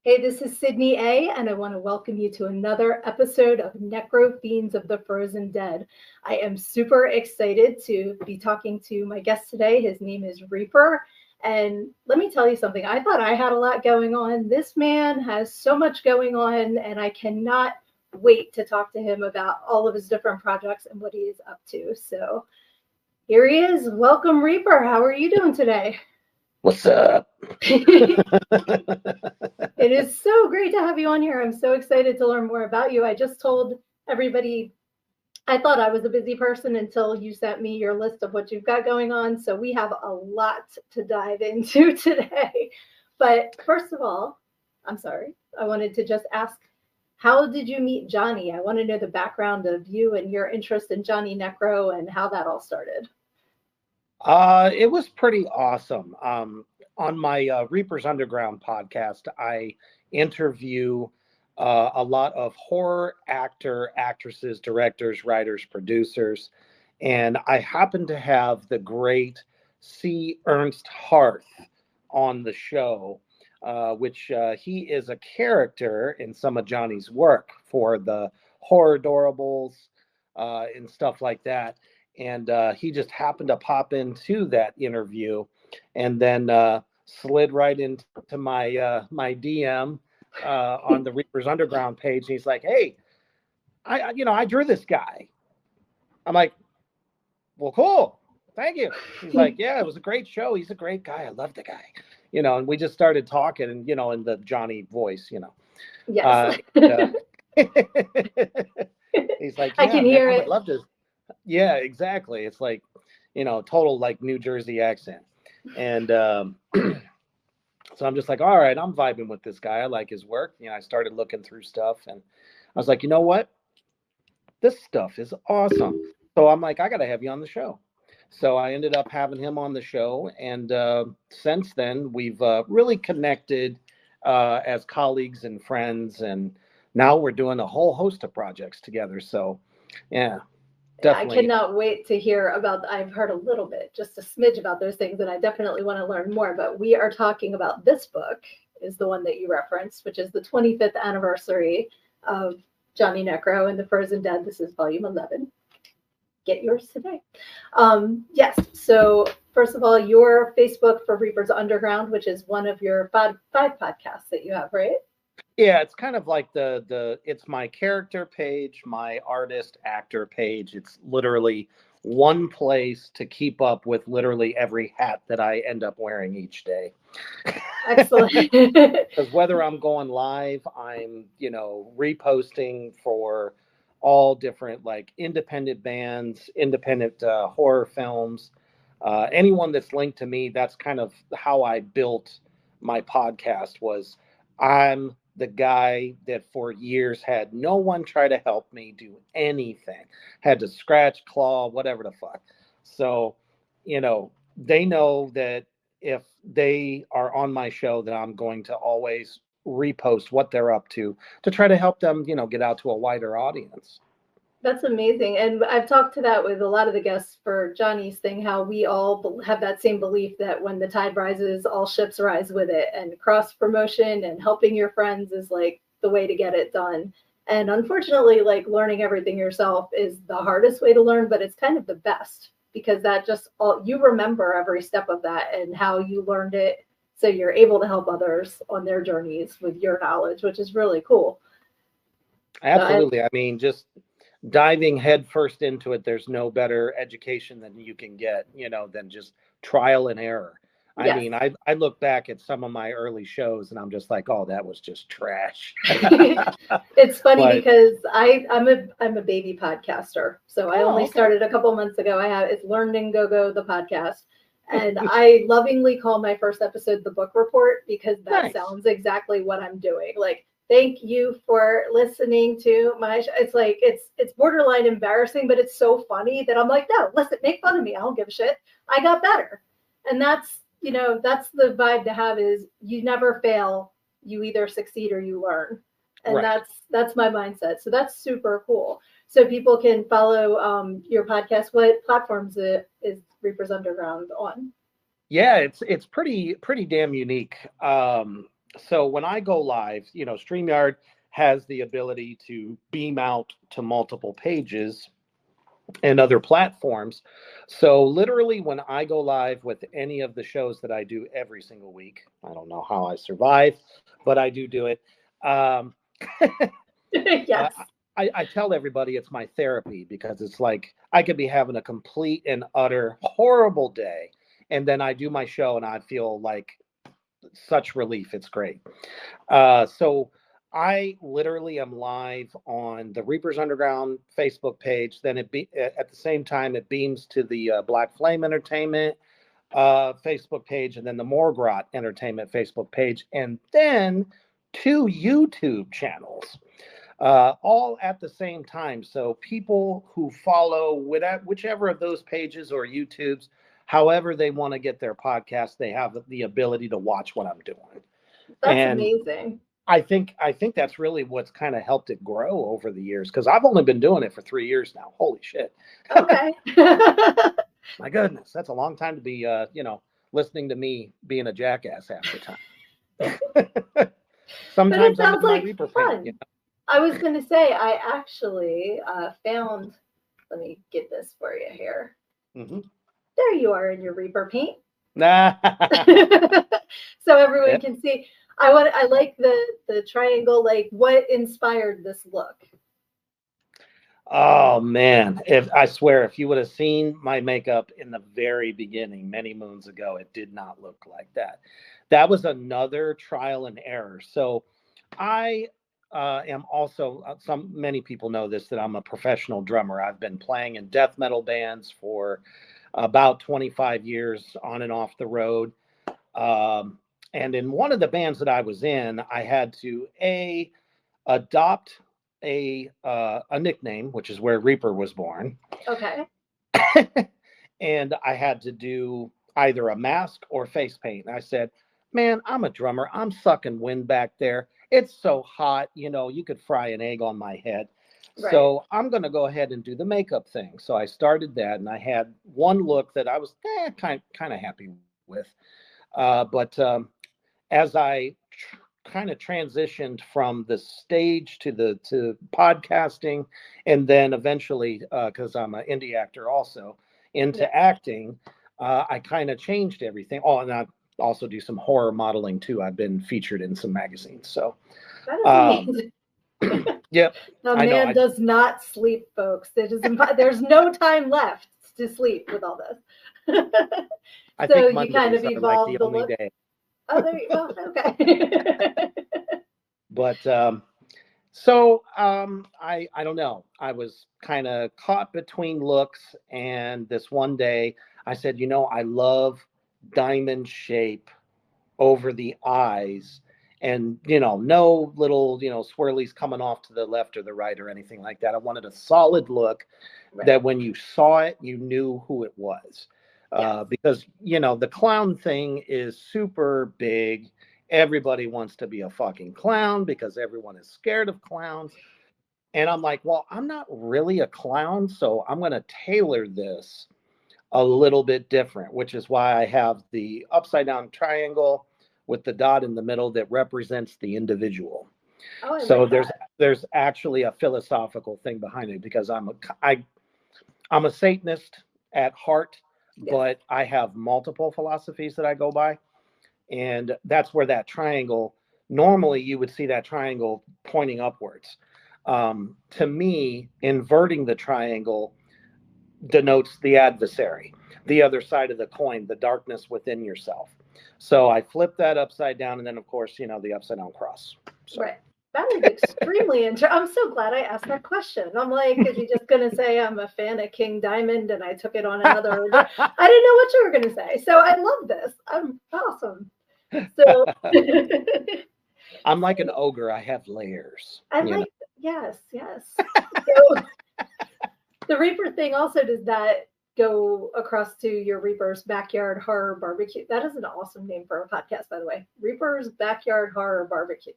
Hey, this is Sydnee A, and I want to welcome you to another episode of Necro, Fiends of the Frozen Dead. I am super excited to be talking to my guest today. His name is Reaper. And let me tell you something. I thought I had a lot going on. This man has so much going on, and I cannot wait to talk to him about all of his different projects and what he is up to. So here he is. Welcome, Reaper. How are you doing today? What's up? It is so great to have you on here. I'm so excited to learn more about you. I just told everybody I thought I was a busy person until you sent me your list of what you've got going on. So we have a lot to dive into today. But first of all, I'm sorry. I wanted to just ask, how did you meet Johnny? I want to know the background of you and your interest in Johnny Necro and how that all started. It was pretty awesome. On my Reapers Underground podcast, I interview a lot of horror actresses, directors, writers, producers, and I happen to have the great C. Ernst Harth on the show, which he is a character in some of Johnny's work for the horror adorables and stuff like that. And he just happened to pop into that interview, and then slid right into my DM on the Reapers Underground page. And he's like, "Hey, I drew this guy." I'm like, "Well, cool, thank you." He's like, "Yeah, it was a great show. He's a great guy. I love the guy." And we just started talking, and in the Johnny voice. Yes. And, he's like, I "Yeah, can man, hear I would it. love to." Yeah, exactly. It's like, total like New Jersey accent. And so I'm just like, all right, I'm vibing with this guy. I like his work. I started looking through stuff, and I was like, you know what? This stuff is awesome. So I'm like, I got to have you on the show. So I ended up having him on the show. And since then, we've really connected as colleagues and friends. And now we're doing a whole host of projects together. So, yeah, I definitely. cannot wait to hear about. I've heard a little bit, just a smidge about those things, and I definitely want to learn more. But we are talking about this book, is the one that you referenced, which is the 25th anniversary of Johnny Necro and the Frozen Dead. This is volume 11. Get yours today. Yes. So first of all, your Facebook for Reapers Underground, which is one of your five podcasts that you have, right? Yeah, it's kind of like the it's my character page, my artist actor page. It's literally one place to keep up with literally every hat that I end up wearing each day. Excellent. Because whether I'm going live, I'm, reposting for all different like independent bands, independent horror films. Anyone that's linked to me, that's kind of how I built my podcast. Was I'm the guy that for years had no one try to help me do anything, had to scratch, claw, whatever the fuck. So, they know that if they are on my show, that I'm going to always repost what they're up to try to help them, get out to a wider audience. That's amazing. And I've talked to that with a lot of the guests for Johnny's thing, how we all have that same belief that when the tide rises, all ships rise with it. And cross promotion and helping your friends is like the way to get it done. And unfortunately, like learning everything yourself is the hardest way to learn, but it's kind of the best because that just all you remember every step of that and how you learned it. So you're able to help others on their journeys with your knowledge, which is really cool. So I, Absolutely. I mean, just diving headfirst into it, there's no better education than you can get, than just trial and error. I yes. mean, I look back at some of my early shows and I'm just like, oh, that was just trash. It's funny But because I'm a baby podcaster. So I oh, only okay, started a couple months ago. It's Learn and Go Go the podcast. And I lovingly call my first episode the book report because that nice. sounds exactly what I'm doing. Like, thank you for listening to my it's like it's borderline embarrassing, but it's so funny that I'm like, no, listen, make fun of me. I don't give a shit. I got better. And that's the vibe to have is you never fail. You either succeed or you learn, and Right. that's my mindset. So that's super cool. So people can follow your podcast. What platforms is Reapers Underground on? Yeah, it's pretty damn unique. So when I go live, StreamYard has the ability to beam out to multiple pages and other platforms. So literally when I go live with any of the shows that I do every single week, I don't know how I survive, but I do it. Um, uh, Yes. I tell everybody it's my therapy because it's like I could be having a complete and utter horrible day. And then I do my show and I feel like such relief. It's great. So I literally am live on the Reapers Underground Facebook page. Then at the same time it beams to the Black Flame Entertainment Facebook page, and then the Morgrot Entertainment Facebook page, and then two YouTube channels, all at the same time. So people who follow whichever of those pages or YouTubes, however they want to get their podcast, they have the ability to watch what I'm doing. That's And amazing. I think that's really what's kind of helped it grow over the years because I've only been doing it for 3 years now. Holy shit! Okay. My goodness, that's a long time to be, listening to me being a jackass half the time. But it Sometimes I'm sounds in my like Reaper paint. fun. I was going to say, I actually found, let me get this for you here. Mm-hmm. There you are in your Reaper paint. Nah. So everyone Yeah. can see. I like the triangle. Like, what inspired this look? Oh man, if I swear, if you would have seen my makeup in the very beginning, many moons ago, it did not look like that. That was another trial and error. So I am also some many people know this that I'm a professional drummer. I've been playing in death metal bands for about 25 years on and off the road. Um, and in one of the bands that I was in, I had to adopt a nickname, which is where Reaper was born, Okay. and I had to do either a mask or face paint. And I said, "Man, I'm a drummer. I'm sucking wind back there. It's so hot. You could fry an egg on my head." Right. So I'm going to go ahead and do the makeup thing. So I started that, and I had one look that I was kind of happy with. But as I kind of transitioned from the stage to podcasting, and then eventually, because I'm an indie actor also, Yeah. into acting, I kind of changed everything. Oh, and I also do some horror modeling too. I've been featured in some magazines. So, That is um, amazing. yep, The I know. man does not sleep, folks. There's no time left to sleep with all this. I So think you kind Mondays of are like the evolved the only look. day. Oh, there you go. Okay. But I don't know. I was kind of caught between looks, and this one day I said, I love diamond shape over the eyes, and no little swirlies coming off to the left or the right or anything like that. I wanted a solid look Right. that when you saw it, you knew who it was. Yes. Because the clown thing is super big. Everybody wants to be a fucking clown because everyone is scared of clowns. And I'm like, well, I'm not really a clown, so I'm going to tailor this a little bit different, which is why I have the upside down triangle with the dot in the middle that represents the individual. Oh, I So like there's that. there's actually a philosophical thing behind it because I'm a Satanist at heart, Yes. but I have multiple philosophies that I go by. And that's where that triangle, normally you would see that triangle pointing upwards. To me, inverting the triangle denotes the adversary, the other side of the coin, the darkness within yourself. So I flip that upside down, and then, of course, the upside down cross. So. Right. That is extremely interesting. I'm so glad I asked that question. I'm like, is he just going to say I'm a fan of King Diamond and I took it on another? I didn't know what you were going to say. So I love this. I'm awesome. So I'm like an ogre. I have layers. I like, yes, yes. So the Reaper thing also, does that go across to your Reaper's Backyard Horror Barbecue? That is an awesome name for a podcast, by the way. Reaper's Backyard Horror Barbecue.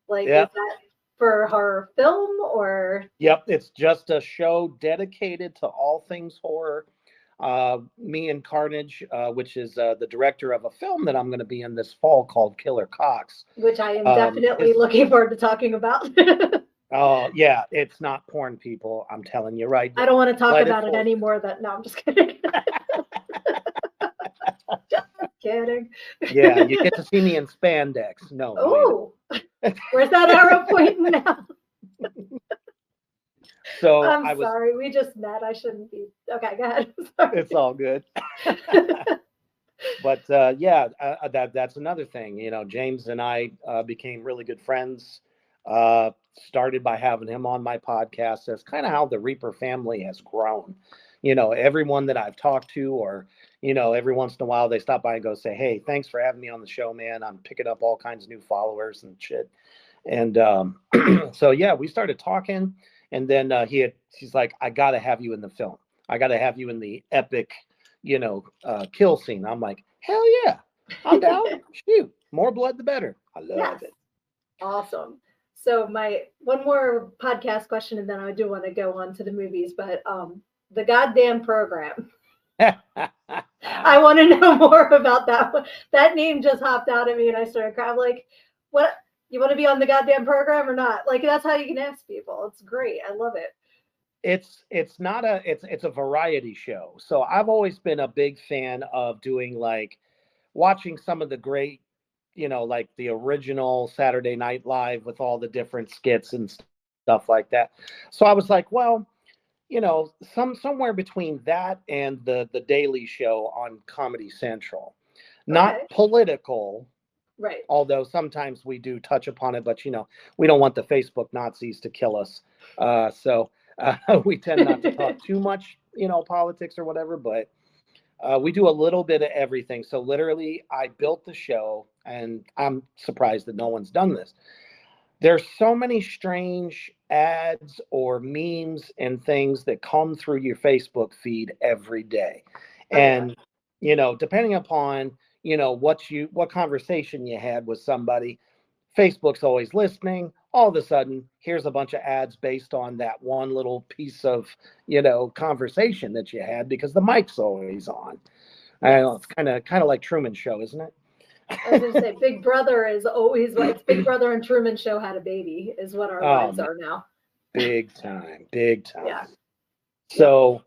Like, is Yep. that for horror film or? Yep. It's just a show dedicated to all things horror. Me and Carnage, which is the director of a film that I'm going to be in this fall called Killer Cox. Which I am definitely looking forward to talking about. Oh, yeah, it's not porn, people. I'm telling you right I now. don't want to talk Let about it anymore. No, I'm just kidding. Just kidding. Yeah, you get to see me in spandex. No, Oh, where's that arrow pointing now? So I'm sorry. We just met. I shouldn't be. Okay, go ahead. It's all good. But yeah, that's another thing. You know, James and I became really good friends. Started by having him on my podcast. That's kind of how the Reaper family has grown. You know, everyone that I've talked to, or every once in a while they stop by and go say, "Hey, thanks for having me on the show, man. I'm picking up all kinds of new followers and shit." And so yeah, we started talking, and then he's like, "I got to have you in the film. I got to have you in the epic." Kill scene. I'm like, hell yeah, I'm down. Shoot, more blood the better. I love it. Awesome. So my one more podcast question, and then I do want to go on to the movies. But the goddamn program. I want to know more about that one. That name just hopped out at me, and I started crying. I'm like, what? You want to be on the goddamn program or not? Like that's how you can ask people. It's great. I love it. It's not a it's a variety show. So I've always been a big fan of doing like watching some of the great, like the original Saturday Night Live with all the different skits and stuff like that. So I was like, well, somewhere between that and the Daily Show on Comedy Central. Not political, right? Although sometimes we do touch upon it, but we don't want the Facebook Nazis to kill us. So we tend not to talk too much, politics or whatever, but we do a little bit of everything. So literally, I built the show, and I'm surprised that no one's done this. There's so many strange ads or memes and things that come through your Facebook feed every day. And, depending upon, what conversation you had with somebody, Facebook's always listening. All of a sudden, here's a bunch of ads based on that one little piece of, conversation that you had because the mic's always on. I don't know, it's kind of like Truman Show, isn't it? I was going to say, Big Brother is always it's Big Brother and Truman Show had a baby, is what our lives are now. Big time, big time. Yeah. So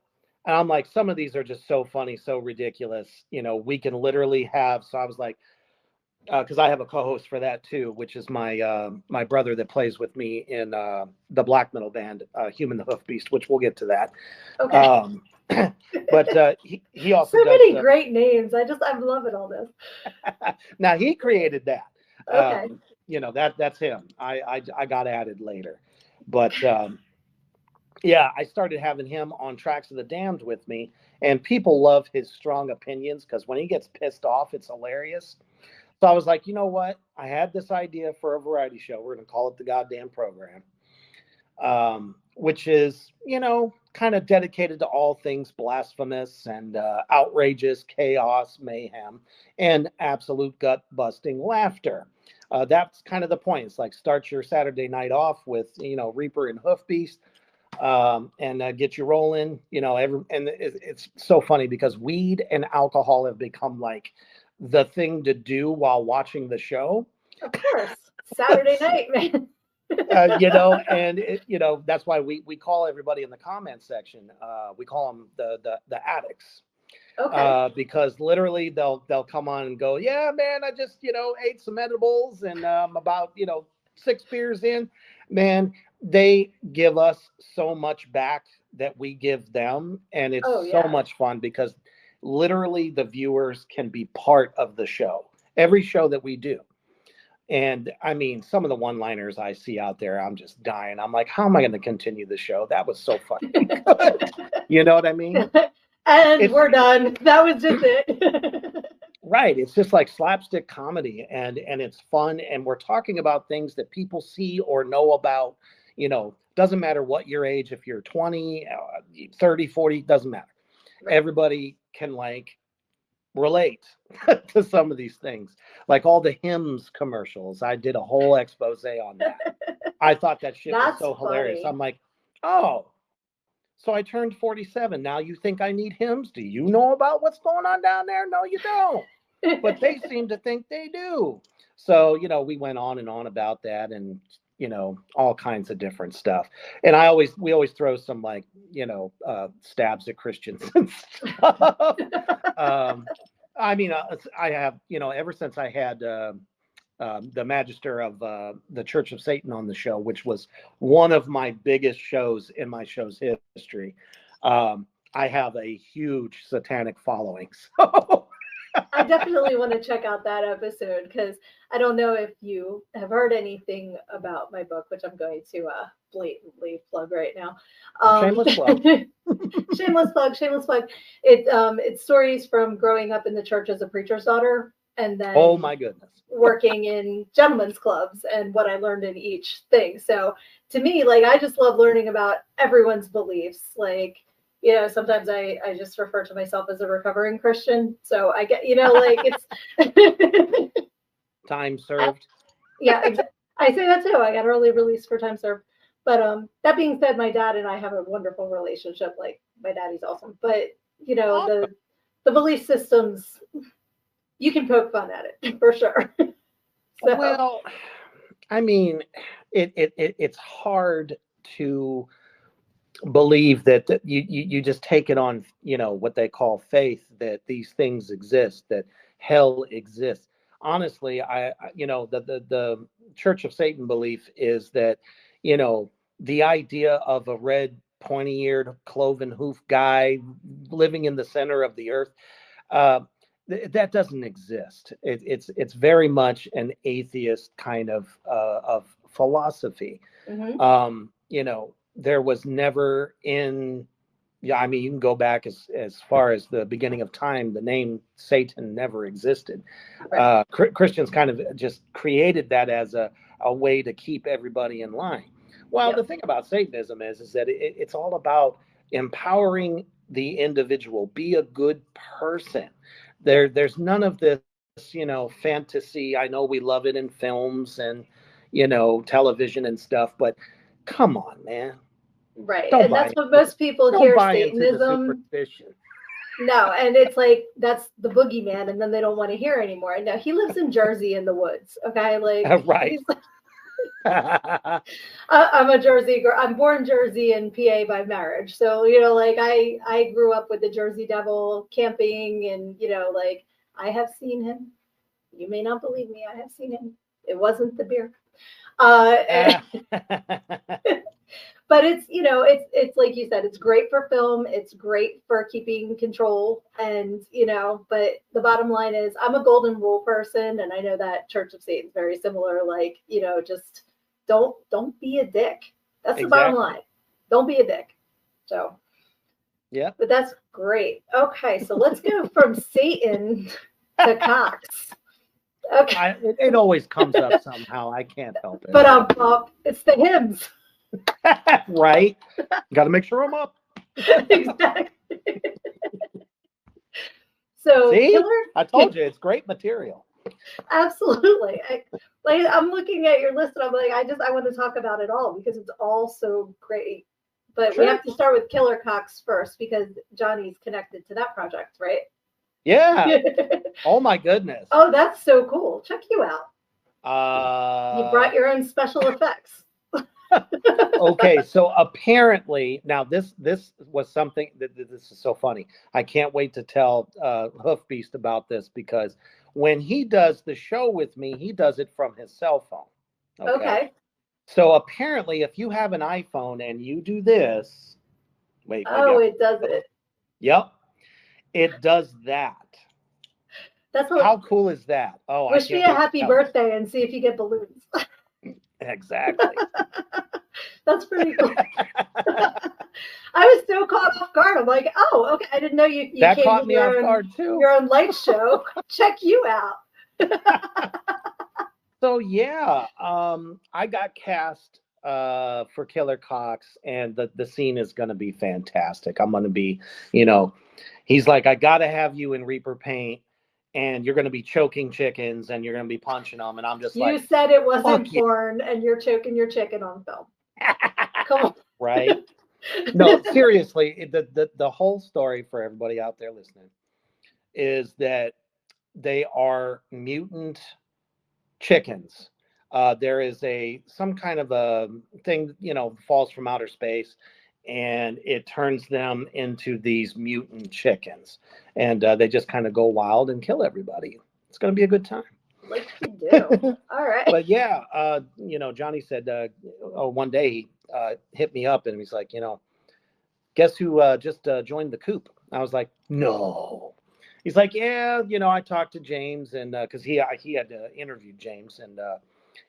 I'm like, some of these are just so funny, so ridiculous. We can literally have. So I was like, because I have a co-host for that too, which is my brother that plays with me in the black metal band Human the Hoof Beast, which we'll get to that. Okay. But he also so does, many great names. I'm loving all this. Now he created that. Okay. That's him. I got added later, but yeah, I started having him on Tracks of the Damned with me, and people love his strong opinions because when he gets pissed off, it's hilarious. So I was like, you know what? I had this idea for a variety show. We're going to call it the goddamn program, which is, kind of dedicated to all things blasphemous and outrageous, chaos, mayhem, and absolute gut busting laughter. That's kind of the point. It's like start your Saturday night off with, Reaper and Hoof Beast, and get you rolling. It's so funny because weed and alcohol have become like the thing to do while watching the show. Of course, Saturday night, man. And that's why we call everybody in the comment section. We call them the addicts. Okay. Because literally they'll come on and go, yeah, man, I just ate some edibles and about 6 beers in, man. They give us so much back that we give them, and it's so much fun because literally the viewers can be part of the show, every show that we do. And I mean, some of the one-liners I see out there, I'm just dying. I'm like, how am I going to continue the show? That was so funny. You know what I mean? And we're done. That was just it. Right. It's just like slapstick comedy, and it's fun. And we're talking about things that people see or know about. Doesn't matter what your age, if you're 20, 30, 40, doesn't matter. Right. Everybody can relate to some of these things, like all the hymns commercials. I did a whole expose on that. I thought that shit was so hilarious. I'm like, oh, So I turned 47. Now you think I need hymns? Do you know about what's going on down there? No, you don't. But they seem to think they do. So, we went on and on about that, and, all kinds of different stuff. And we always throw some, like, stabs at Christians and stuff. I mean, I have, ever since I had, the Magister of the Church of Satan on the show, which was one of my biggest shows in my show's history. I have a huge satanic following. So I definitely want to check out that episode, because I don't know if you have heard anything about my book, which I'm going to blatantly plug right now. Shameless plug. Shameless plug, shameless plug. It's stories from growing up in the church as a preacher's daughter, and then, oh my goodness, working in gentlemen's clubs and what I learned in each thing. So to me, like, I just love learning about everyone's beliefs. Like, sometimes I just refer to myself as a recovering Christian. So I get, like, it's time served. I say that too. I got early release for time served. But that being said, my dad and I have a wonderful relationship. Like, my daddy's awesome. But, Awesome. the belief systems, you can poke fun at it for sure. So. Well, I mean, it's hard to believe that you just take it on, what they call faith, that these things exist, that hell exists. Honestly, the Church of Satan belief is that, the idea of a red, pointy-eared, cloven hoof guy living in the center of the earth, that doesn't exist. It's very much an atheist kind of philosophy. Mm-hmm. There was never I mean, you can go back as far as the beginning of time. The name Satan never existed. Right. Christians kind of just created that as a way to keep everybody in line. Well, Yep. the thing about Satanism is that it's all about empowering the individual. Be a good person. There's none of this, fantasy. I know we love it in films and, television and stuff, but come on, man. Right. Don't And that's buy what most people don't hear buy into the Satanism. superstition. No, and it's like, that's the boogeyman, and then they don't want to hear anymore. No, he lives in Jersey in the woods. Okay, like, Right. he's I'm a Jersey girl. I'm born Jersey and PA by marriage. So, like, I grew up with the Jersey Devil camping, and, like, I have seen him. You may not believe me. I have seen him. It wasn't the beer. But it's like you said, it's great for film, it's great for keeping control, and but the bottom line is, I'm a golden rule person, and I know that Church of Satan's very similar. Like, just don't be a dick. That's the bottom line. Don't be a dick. So yeah, but that's great. Okay, so let's go from Satan to Cox. Okay. It always comes up somehow. I can't help it. But it's the hymns. Right. Got to make sure I'm up. Exactly. So, see, Killer, I told you, it's great material. Absolutely. I'm looking at your list, and I'm like, I want to talk about it all, because it's all so great. But Sure. We have to start with Killer Cox first, because Johnny's connected to that project, right? Yeah. Oh my goodness. Oh, that's so cool. Check you out. You brought your own special effects. Okay, so apparently, now this was something that this is so funny. I can't wait to tell Hoof Beast about this, because when he does the show with me, he does it from his cell phone. Okay. So apparently, if you have an iPhone and you do this, wait. Oh, it does it. Yep, it does that. How cool is that? Oh, wish me a happy birthday and see if you get balloons. Exactly. That's pretty cool. I was so caught off guard. I'm like, oh, okay. I didn't know you that came caught with me off guard too. Your own light show. Check you out. So yeah, I got cast for Killer Cox, and the scene is going to be fantastic. I'm going to be, he's like, I got to have you in Reaper paint, and you're going to be choking chickens, and you're going to be punching them, and I'm just you like, said it wasn't porn, and you're choking your chicken on film. Come on. Right. No, seriously, the whole story for everybody out there listening is that they are mutant chickens. There is some kind of a thing, falls from outer space, and it turns them into these mutant chickens, and they just kind of go wild and kill everybody. It's going to be a good time. Like you do. All right. But yeah, Johnny said, one day he hit me up and he's like, guess who just joined the coop? I was like, no. He's like, yeah, I talked to James, and because he had interviewed James, and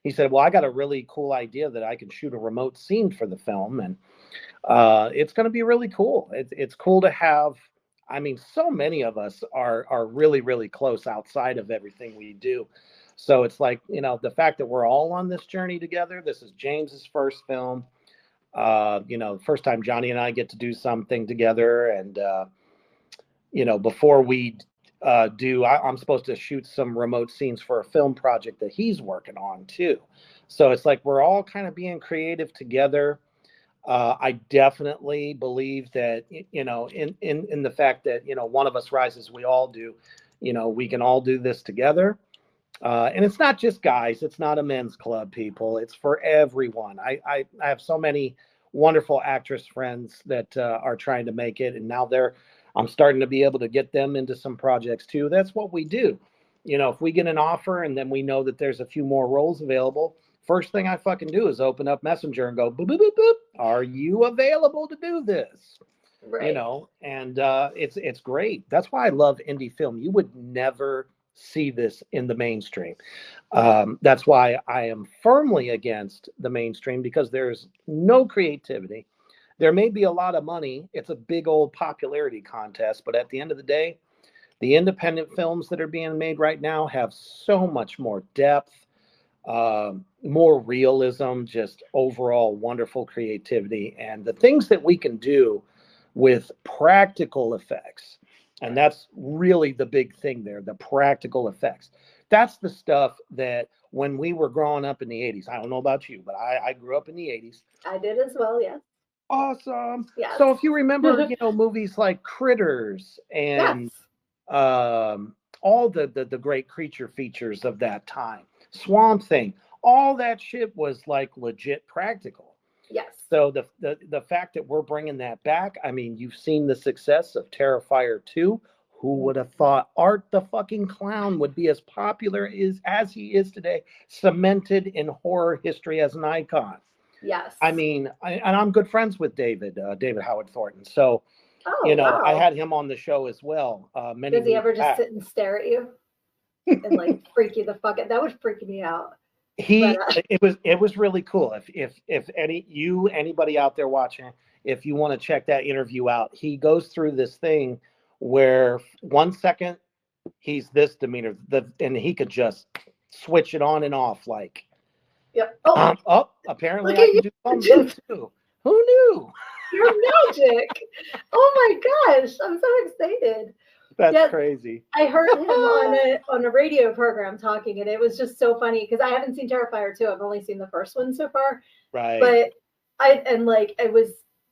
he said, well, I got a really cool idea that I can shoot a remote scene for the film, and it's going to be really cool. It's cool to have. I mean, so many of us are really, really close outside of everything we do. So it's like, the fact that we're all on this journey together. This is James's first film. First time Johnny and I get to do something together, and before we I'm supposed to shoot some remote scenes for a film project that he's working on too. So it's like we're all kind of being creative together. I definitely believe that, in the fact that, one of us rises, we all do. We can all do this together. And it's not just guys. It's not a men's club, people. It's for everyone. I have so many wonderful actress friends that are trying to make it, and now I'm starting to be able to get them into some projects too. That's what we do. If we get an offer and then we know that there's a few more roles available, first thing I fucking do is open up Messenger and go, boop, boop, boop, boop. Are you available to do this? Right. And it's great. That's why I love indie film. You would never see this in the mainstream. That's why I am firmly against the mainstream, because there's no creativity. There may be a lot of money. It's a big old popularity contest, but at the end of the day, the independent films that are being made right now have so much more depth, more realism, just overall wonderful creativity, and the things that we can do with practical effects. And that's really the big thing there, the practical effects. That's the stuff that when we were growing up in the 80s, I don't know about you, but I grew up in the 80s. I did as well, yes. Awesome. Yes. So if you remember, movies like Critters and yes. All the great creature features of that time, Swamp Thing, all that shit was like legit practical. Yes. So the fact that we're bringing that back, I mean, you've seen the success of Terrifier 2. Who would have thought Art the fucking Clown would be as popular as he is today, cemented in horror history as an icon? Yes. I mean, and I'm good friends with David Howard Thornton. So, wow. I had him on the show as well. Does he ever just sit and stare at you and like freak you the fuck out? That would freak me out. It was really cool. If anybody out there watching, if you want to check that interview out, he goes through this thing where 1 second he's this demeanor, and he could just switch it on and off like. Yep. Apparently I can do something too. Who knew? You're magic. Oh my gosh, I'm so excited. That's crazy. I heard him on a radio program talking, and it was just so funny because I haven't seen Terrifier 2. I've only seen the first one so far. Right. But it was,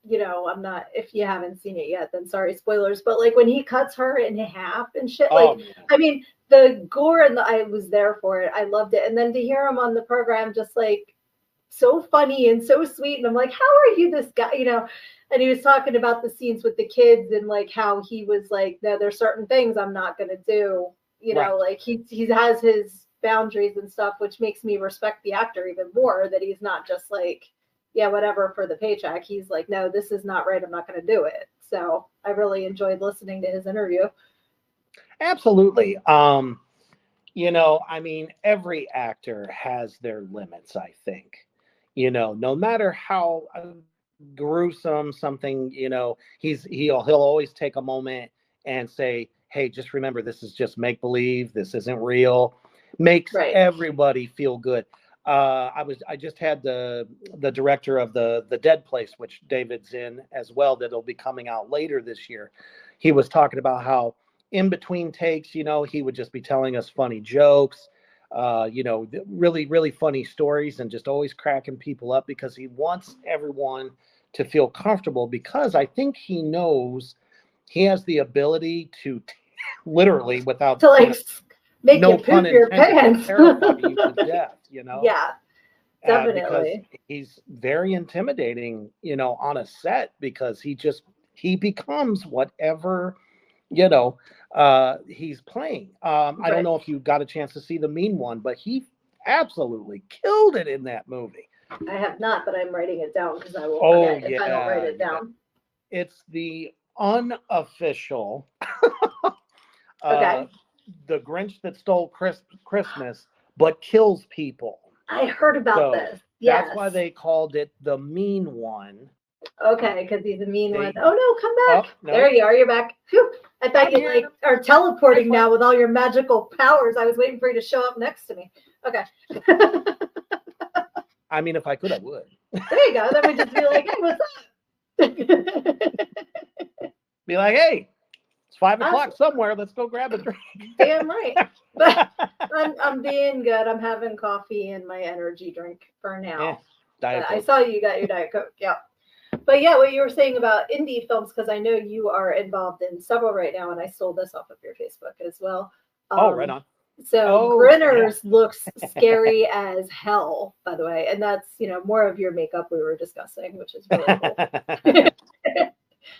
I'm not, if you haven't seen it yet, then sorry, spoilers. But like when he cuts her in half and shit, I mean, the gore I was there for it. I loved it. And then to hear him on the program, just like so funny and so sweet. And I'm like, how are you this guy, And he was talking about the scenes with the kids and like how he was like, no, there's certain things I'm not going to do, like he has his boundaries and stuff, which makes me respect the actor even more, that he's not just like, yeah, whatever for the paycheck. He's like, no, this is not right. I'm not going to do it. So I really enjoyed listening to his interview. Absolutely. I mean, every actor has their limits, I think. No matter how gruesome something, he'll always take a moment and say, hey, just remember, this is just make believe, this isn't real. Makes everybody feel good. I just had the director of the Dead Place, which David's in as well, that'll be coming out later this year. He was talking about how in between takes, he would just be telling us funny jokes, really, really funny stories, and just always cracking people up because he wants everyone to feel comfortable, because I think he knows he has the ability to literally, without To like make no you pun poop your intended, pants. terrify you to death, Yeah, because definitely. he's very intimidating, on a set, because he becomes whatever, he's playing. I don't Right. know if you got a chance to see the Mean One, but he absolutely killed it in that movie. I have not, but I'm writing it down because I will Oh forget if I don't write yeah, it yeah. down. It's the unofficial uh Okay. the Grinch that stole Christmas but kills people. I heard about So this. that's why Yes. they called it the Mean One. Okay, because he's a mean one. They Oh no, come Oh back. There no, you are. You're back. Phew. I thought I'm you like here. are Hi, teleporting now Clark. with all your magical powers. I was waiting for you to show up next to me. Okay. I mean, if I could, I would. There you go. Then we just be like, hey, what's up? Be like, hey, it's 5 o'clock Awesome. somewhere. Let's go grab a drink. Damn right. But I'm being good. I'm having coffee and my energy drink for Yeah, now. Diet But I Coke. saw you got your Diet Coke. Yeah. But yeah, what you were saying about indie films, because I know you are involved in several right now, and I stole this off of your Facebook as well. Oh, right on. So Oh, yeah. Grinners looks scary as hell, by the way, and that's more of your makeup we were discussing, which is really cool.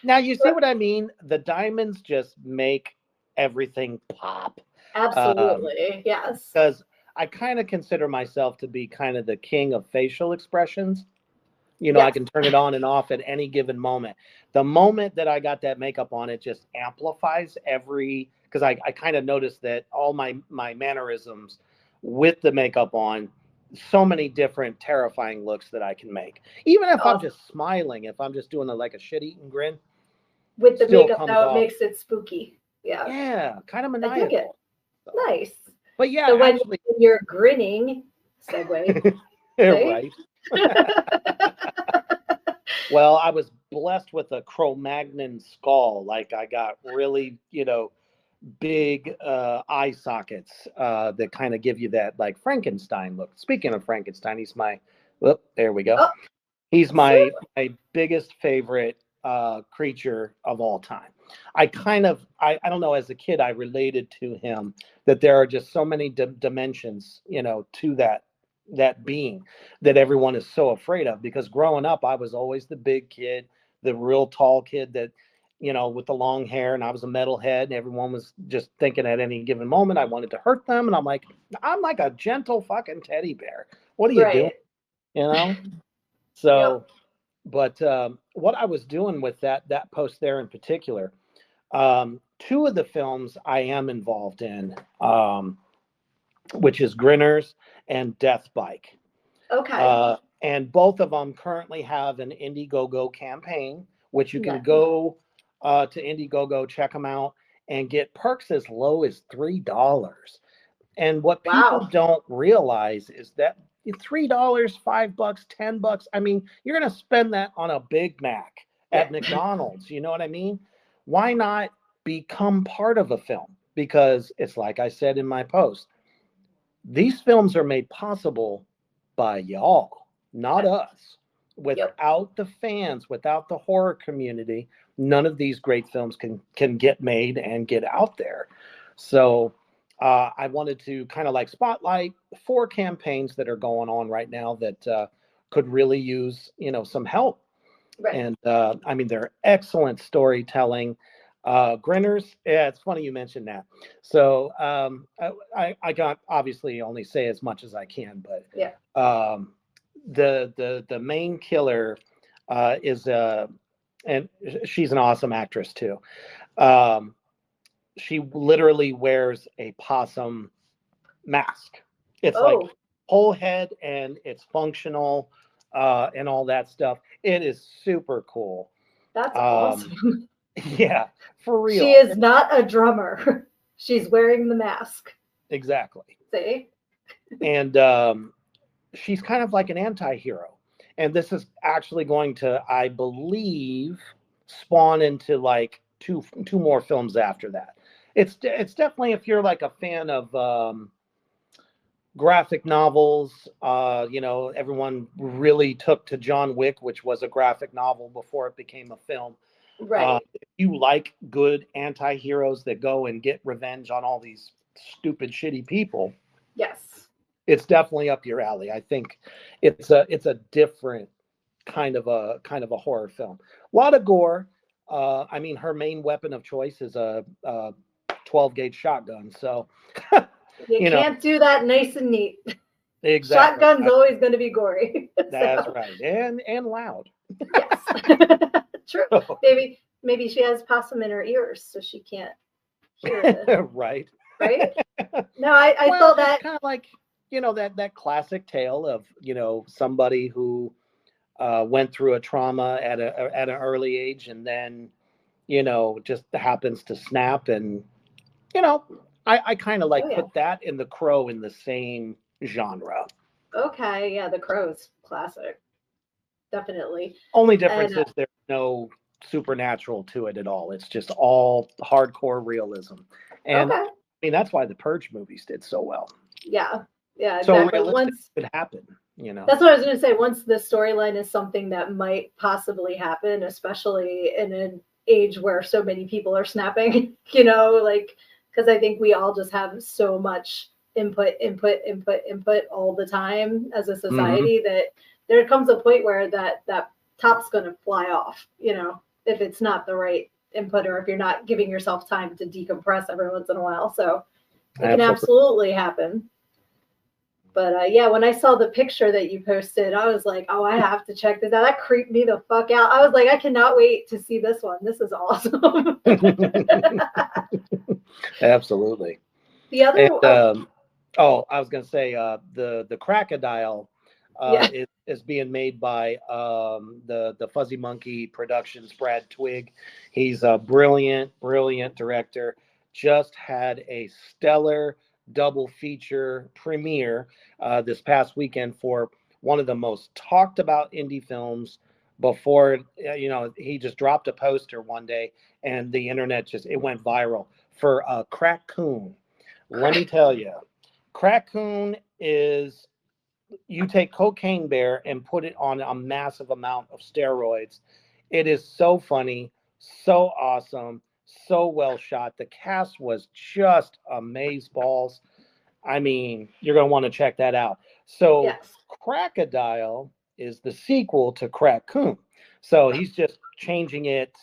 Now you see what I mean? The diamonds just make everything pop. Absolutely, yes. Because I kind of consider myself to be kind of the king of facial expressions. I Yes, can turn it on and off at any given moment. The moment that I got that makeup on, it just amplifies because I kind of noticed that all my mannerisms with the makeup on, so many different terrifying looks that I can make. Even if I'm awesome. just smiling, if I'm just doing like a shit eating grin, With the still makeup, comes now it off, makes it spooky. Yeah, yeah, kind of I dig it. maniacal. So, Nice. but yeah, So when actually, you're grinning, segue, see? right. Well, I was blessed with a Cro-Magnon skull. Like I got really, big eye sockets that kind of give you that like Frankenstein look. Speaking of Frankenstein, he's my. Whoop, there we go. Oh, He's so my biggest favorite creature of all time. I don't know. As a kid, I related to him that there are just so many dimensions, to that being that everyone is so afraid of. Because growing up, I was always the big kid, the real tall kid that, with the long hair, and I was a metalhead, and everyone was just thinking at any given moment I wanted to hurt them, and I'm like a gentle fucking teddy bear. What are you doing? right. You know? Yep. So, but what I was doing with that post there in particular, two of the films I am involved in, which is Grinners and Death Bike. Okay. And both of them currently have an Indiegogo campaign, which you can Nice. go to Indiegogo, check them out, and get perks as low as $3. And what people Wow. don't realize is that $3, $5, $10. I mean, you're going to spend that on a Big Mac Yeah. at McDonald's. You know what I mean? Why not become part of a film? Because it's like I said in my post, these films are made possible by y'all, not us. Yep. Without the fans, without the horror community, none of these great films can get made and get out there. So I wanted to kind of like spotlight 4 campaigns that are going on right now that could really use some help. Right. And I mean, they're excellent storytelling. Grinners, yeah, it's funny you mentioned that. So I got obviously only say as much as I can, Yeah. but the main killer is and she's an awesome actress too. Um, she literally wears a possum mask. It's like Oh, whole head and it's functional and all that stuff. It is super cool. that's Um, awesome. yeah, for She real. is not a drummer. She's wearing the mask. Exactly. See? And she's kind of like an anti-hero. And this is actually going to, I believe, spawn into like two more films after that. It's definitely, if you're like a fan of graphic novels. Everyone really took to John Wick, which was a graphic novel before it became a film. Right. If you like good anti-heroes that go and get revenge on all these stupid, shitty people, Yes. it's definitely up your alley. I think it's a different kind of a horror film. A lot of gore. I mean, her main weapon of choice is a 12 gauge shotgun. So, You you know, can't do that nice and neat. exactly. Shotgun's always going to be gory. That's So, right, and loud. yes. True. Maybe she has possum in her ears, so she can't hear the Right. right. No, I Well, thought it's that. kind of like that classic tale of somebody who went through a trauma at an early age, and then just happens to snap, and you know I kind of Oh like yeah. put that and The Crow in the same genre. Okay. Yeah, The Crow's classic, definitely. Only And difference is there's no supernatural to it at all. It's just all hardcore realism, and I okay. mean that's why the Purge movies did so well. Yeah. Yeah. So Exactly. realistic Once could happen. that's what I was going to say. Once the storyline is something that might possibly happen, especially in an age where so many people are snapping, like, because I think we all just have so much input all the time as a Hmm. society that there comes a point where that top's going to fly off, if it's not the right input or if you're not giving yourself time to decompress every once in a while. So it can Absolutely. absolutely happen. But yeah, when I saw the picture that you posted, I was like, oh, I have to check this out. That creeped me the fuck out. I was like, I cannot wait to see this one. This is awesome. Absolutely. The And other, oh, I was going to say the crocodile yeah. is being made by the Fuzzy Monkey Productions. Brad Twigg, he's a brilliant director. Just had a stellar double feature premiere this past weekend for one of the most talked about indie films. Before he just dropped a poster one day, and the internet just it went viral for Crack-Coon. Let me tell you, Crack-Coon is you take Cocaine Bear and put it on a massive amount of steroids. It is so funny, so awesome, so well shot. The cast was just amazeballs. I mean, you're going to want to check that out. So, Yes. Crocodile is the sequel to Crack-Coon. So he's just changing it,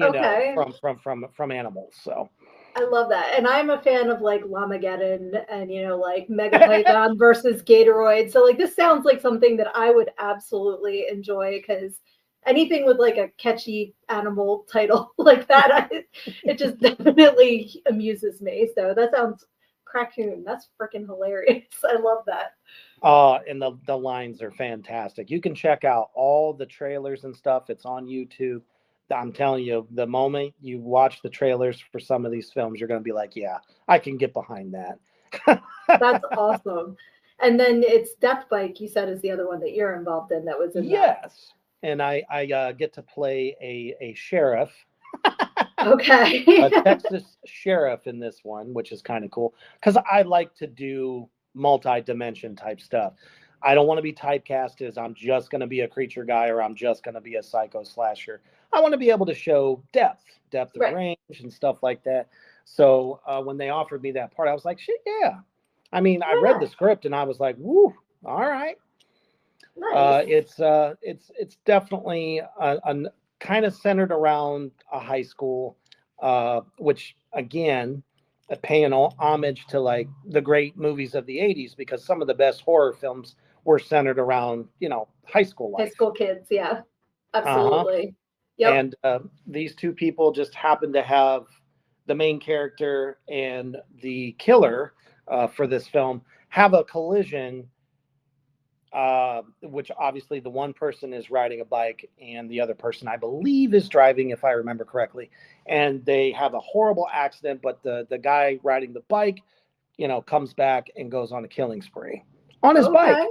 Okay. from animals. So I love that. And I'm a fan of like Lamageddon and, like Mega Python versus Gatoroid. So, like, this sounds like something that I would absolutely enjoy because anything with like a catchy animal title like that, it just definitely amuses me. So, that sounds Crackoon. That's freaking hilarious. I love that. And the lines are fantastic. You can check out all the trailers and stuff. It's on YouTube. I'm telling you, the moment you watch the trailers for some of these films, you're going to be like, yeah, I can get behind that. That's awesome. And then it's Death Bike, you said, is the other one that you're involved in that was in that. Yes. And I get to play a sheriff, Okay. a Texas sheriff in this one, which is kind of cool because I like to do multi-dimension type stuff. I don't want to be typecast as I'm just going to be a creature guy or I'm just going to be a psycho slasher. I want to be able to show depth of Right. range and stuff like that. So when they offered me that part, I was like, shit, yeah. I mean, I Why read the not? script and I was like, woo, all right. Nice. It's definitely a kind of centered around a high school, which again, paying homage to like the great movies of the '80s because some of the best horror films were centered around high school High life. school kids. Yeah. Uh huh. Absolutely. Yep. And these two people just happen to have the main character and the killer for this film have a collision, which obviously the one person is riding a bike and the other person, I believe, is driving, if I remember correctly. And they have a horrible accident, but the guy riding the bike, comes back and goes on a killing spree on his Okay. bike.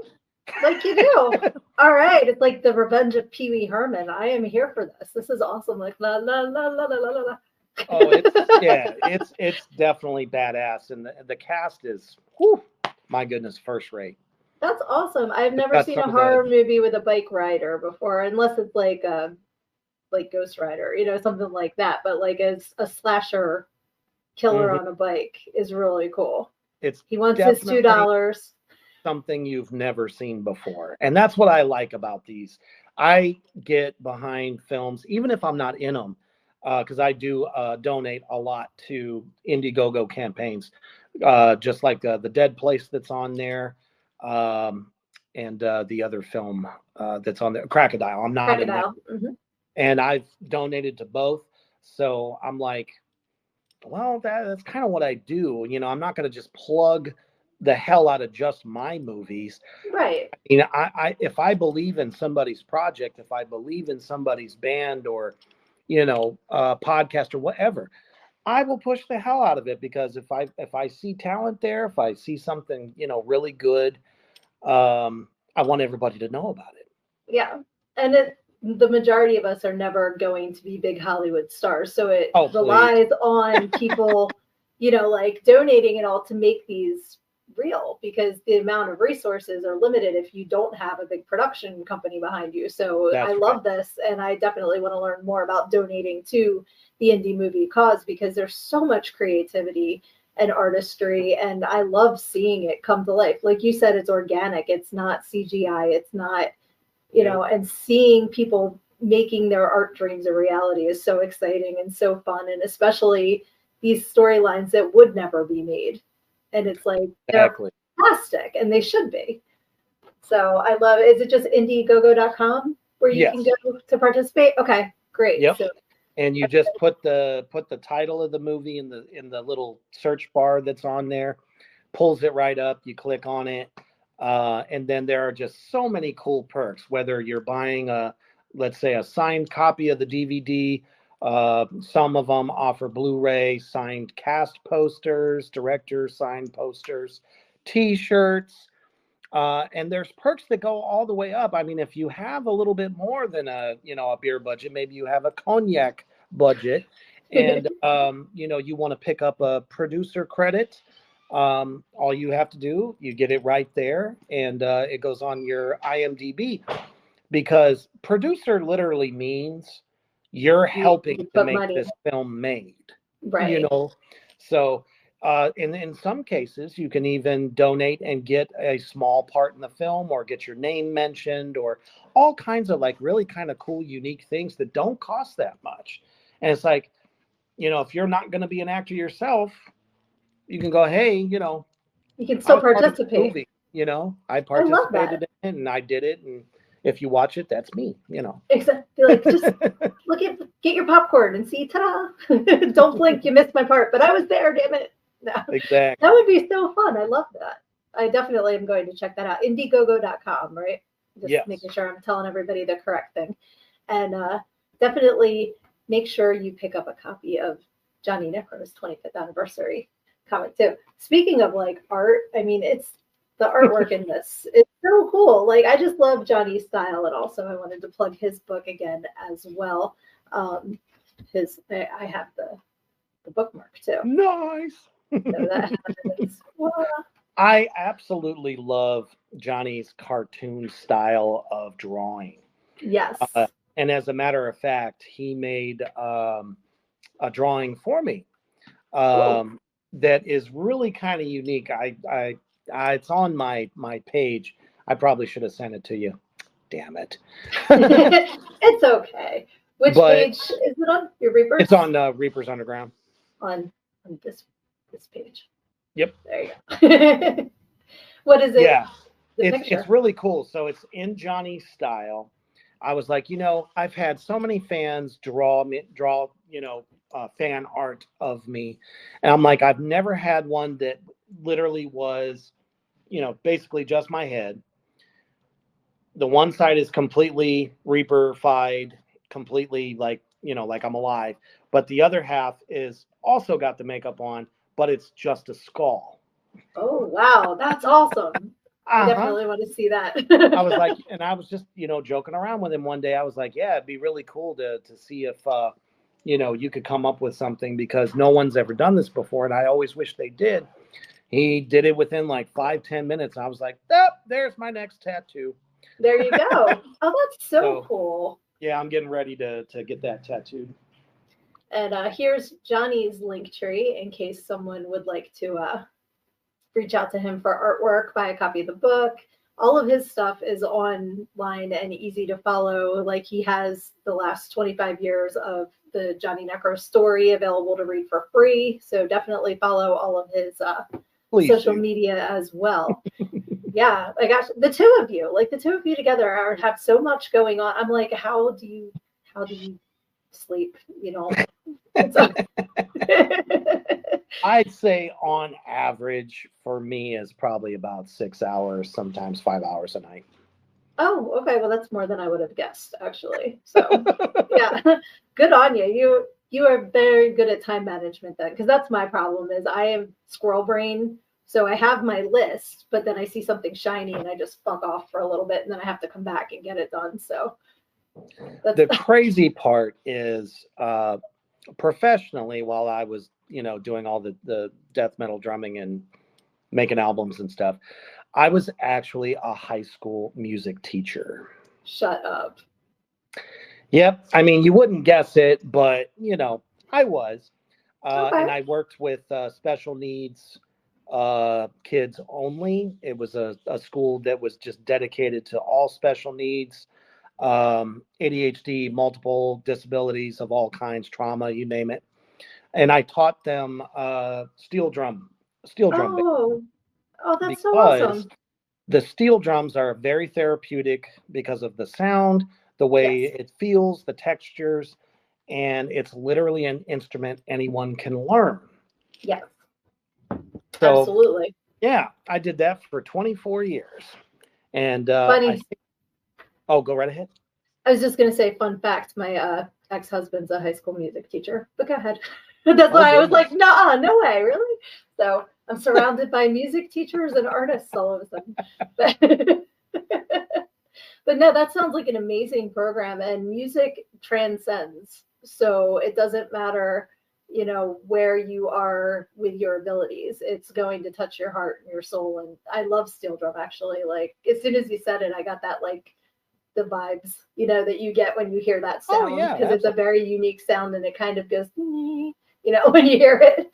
Like you do. All right. It's like the Revenge of Pee Wee Herman. I am here for this. This is awesome. Like la la la la la la la. Oh, it's yeah, it's definitely badass, and the cast is, whew, my goodness, first rate. That's awesome. I've It's never got seen some a of the horror movie with a bike rider before, unless it's like Ghost Rider, something like that. But like as a slasher killer mhm. on a bike is really cool. It's He wants his two definitely dollars. something you've never seen before. And that's what I like about these. I get behind films, even if I'm not in them, because I do donate a lot to Indiegogo campaigns, just like the Dead Place that's on there, um, and the other film that's on there, Crocodile. I'm not in that. Crocodile. Hmm. And I've donated to both. So I'm like, well, that's kind of what I do. I'm not going to just plug the hell out of just my movies. Right. If I believe in somebody's project, if I believe in somebody's band or, podcast or whatever, I will push the hell out of it because if I see talent there, if I see something, really good, I want everybody to know about it. Yeah. And the majority of us are never going to be big Hollywood stars. So it Oh, please. relies on people, like donating it all to make these real because the amount of resources are limited if you don't have a big production company behind you. So I That's right. love this and I definitely want to learn more about donating to the indie movie cause because there's so much creativity and artistry and I love seeing it come to life. Like you said, it's organic, it's not CGI, it's not Yep. and seeing people making their art dreams a reality is so exciting and so fun. And especially these storylines that would never be made. And it's like they're Exactly. plastic and they should be. So I love it. Is it just indiegogo.com where you can go Yes. to participate? Okay, great. Yep. So And you just put the title of the movie in the little search bar that's on there, pulls it right up. You click on it, and then there are just so many cool perks. Whether you're buying let's say, a signed copy of the DVD, some of them offer Blu-ray, signed cast posters, director signed posters, T-shirts. And there's perks that go all the way up. I mean, if you have a little bit more than a beer budget, maybe you have a cognac budget, and you want to pick up a producer credit. All you have to do, you get it right there, and it goes on your IMDb because producer literally means you're helping you to put make money. this film made. you Right. know so in some cases you can even donate and get a small part in the film or get your name mentioned or all kinds of like really kind of cool unique things that don't cost that much. And it's like, if you're not going to be an actor yourself, you can go, hey, You can I still was part of this participate. movie. I I love participated that. in it and I did it, and if you watch it, that's me. Exactly. Like just get your popcorn and see, ta-da! Don't blink, you missed my part, but I was there, damn it. No, that Exactly. would be so fun. I love that. I definitely am going to check that out. Indiegogo.com, right? Just Yes. making sure I'm telling everybody the correct thing. And definitely make sure you pick up a copy of Johnny Necro's 25th anniversary comic too. Speaking of like art, I mean, it's the artwork in this. It's so cool. Like I just love Johnny's style, and also I wanted to plug his book again as well. I have the bookmark too. Nice. So that happens. I absolutely love Johnny's cartoon style of drawing. Yes. And as a matter of fact, he made a drawing for me Oh. that is really kind of unique. It's on my page. I probably should have sent it to you. Damn it. It's okay. Which But page is it on? Your Reapers? it's on Reapers Underground. On this page. Yep. There you go. What is it? Yeah. The It's picture. really cool. So it's in Johnny's style. I was like, I've had so many fans draw, fan art of me, and I'm like, I've never had one that literally was, basically just my head. The one side is completely reaper-fied, completely like I'm alive, but the other half is also got the makeup on, but it's just a skull. Oh wow, that's awesome. I Uh huh. definitely want to see that. I was like, and I was just, joking around with him one day. I was like, yeah, it'd be really cool to see if, you could come up with something because no one's ever done this before. And I always wish they did. He did it within like 5-10 minutes. I was like, oh, there's my next tattoo. There you go. Oh, that's so So cool. yeah, I'm getting ready to get that tattooed. And here's Johnny's link tree in case someone would like to reach out to him for artwork, buy a copy of the book. All of his stuff is online and easy to follow. Like he has the last 25 years of the Johnny Necro story available to read for free. So definitely follow all of his social media as well. Yeah, like gosh, the two of you together have so much going on. I'm like, how do you sleep? You know, I'd say on average for me is probably about 6 hours, sometimes 5 hours a night. Oh, okay. Well, that's more than I would have guessed, actually. So, yeah, good on you. You are very good at time management then, because that's my problem is I am squirrel brain. So I have my list, but then I see something shiny and I just fuck off for a little bit, and then I have to come back and get it done. So the crazy part is professionally, while I was doing all the death metal drumming and making albums and stuff, I was actually a high school music teacher. Shut up. Yep. I mean, you wouldn't guess it, but I was. Okay. And I worked with special needs kids only. It was a school that was just dedicated to all special needs, ADHD, multiple disabilities of all kinds, trauma, you name it. And I taught them steel drum. Oh, that's so Because awesome. the steel drums are very therapeutic because of the sound, the way Yes. it feels, the textures, and it's literally an instrument anyone can learn. Yes. So, Absolutely. yeah, I did that for 24 years. And Funny. oh, go right ahead. I was just gonna say, fun fact: my ex-husband's a high school music teacher. But go ahead. That's Oh, why I was goodness. like, nah, no way, really. So I'm surrounded by music teachers and artists all of a sudden. But no, that sounds like an amazing program, and music transcends. So it doesn't matter, where you are with your abilities. It's going to touch your heart and your soul. And I love steel drum actually. Like as soon as you said it, I got that like the vibes, that you get when you hear that Oh, sound yeah, because it's a absolutely. very unique sound and it kind of goes, when you hear it.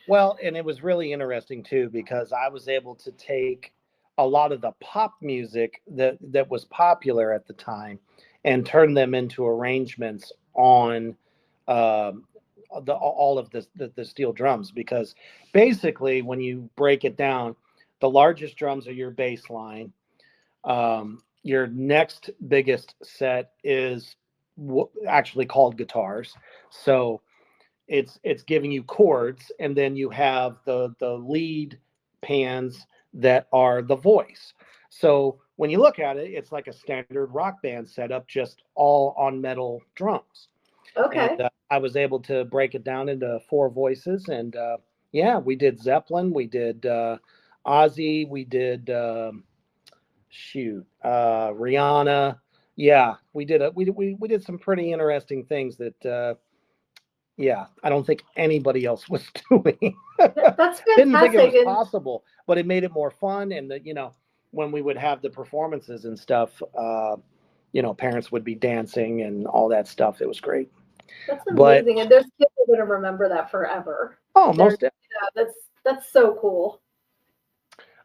Well, and it was really interesting too because I was able to take a lot of the pop music that was popular at the time and turn them into arrangements on um, all of the steel drums, because basically when you break it down, the largest drums are your bass line. Your next biggest set is actually called guitars. So it's giving you chords, and then you have the lead pans that are the voice. So when you look at it, it's like a standard rock band setup, just all on metal drums. And Okay. I was able to break it down into four voices. And yeah, we did Zeppelin, we did Ozzy, we did Rihanna. Yeah, we did some pretty interesting things that yeah, I don't think anybody else was doing. That's Didn't think it fantastic. was And possible, but it made it more fun. And when we would have the performances and stuff, parents would be dancing and all that stuff. It was great. that's But amazing. And there's kids who are going to remember that forever. oh, There's, most definitely. that's so cool.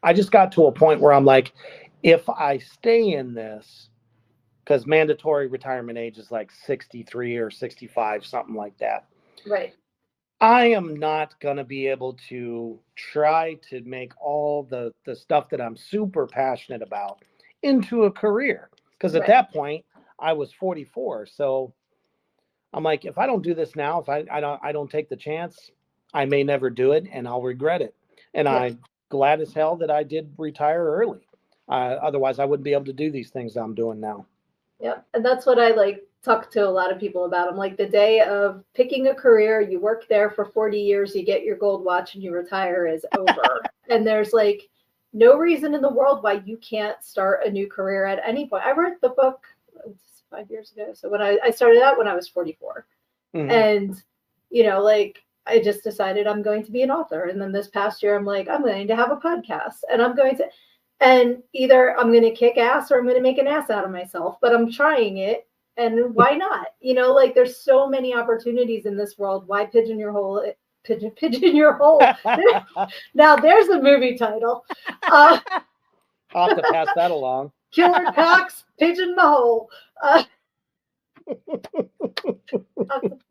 I just got to a point where I'm like, if I stay in this, because mandatory retirement age is like 63 or 65, something like that. Right. I am not going to be able to try to make all the stuff that I'm super passionate about into a career. Because at Right. that point, I was 44. So I'm like, if I don't do this now, if I don't take the chance, I may never do it and I'll regret it. And Yep. I'm glad as hell that I did retire early. Otherwise, I wouldn't be able to do these things I'm doing now. Yep. And that's what I like talk to a lot of people about. I'm like the day of picking a career, you work there for 40 years, you get your gold watch and you retire is over. And there's like no reason in the world why you can't start a new career at any point. I wrote the book 5 years ago. So when I started out when I was 44. Mm-hmm. And like I just decided I'm going to be an author. And then this past year, I'm like, I'm going to have a podcast and I'm going to, and either I'm going to kick ass or I'm going to make an ass out of myself, but I'm trying it. And why not? You know, like there's so many opportunities in this world. Why pigeon your hole? Now there's a movie title. I'll have to pass that along. Killer Cox, pigeon my hole.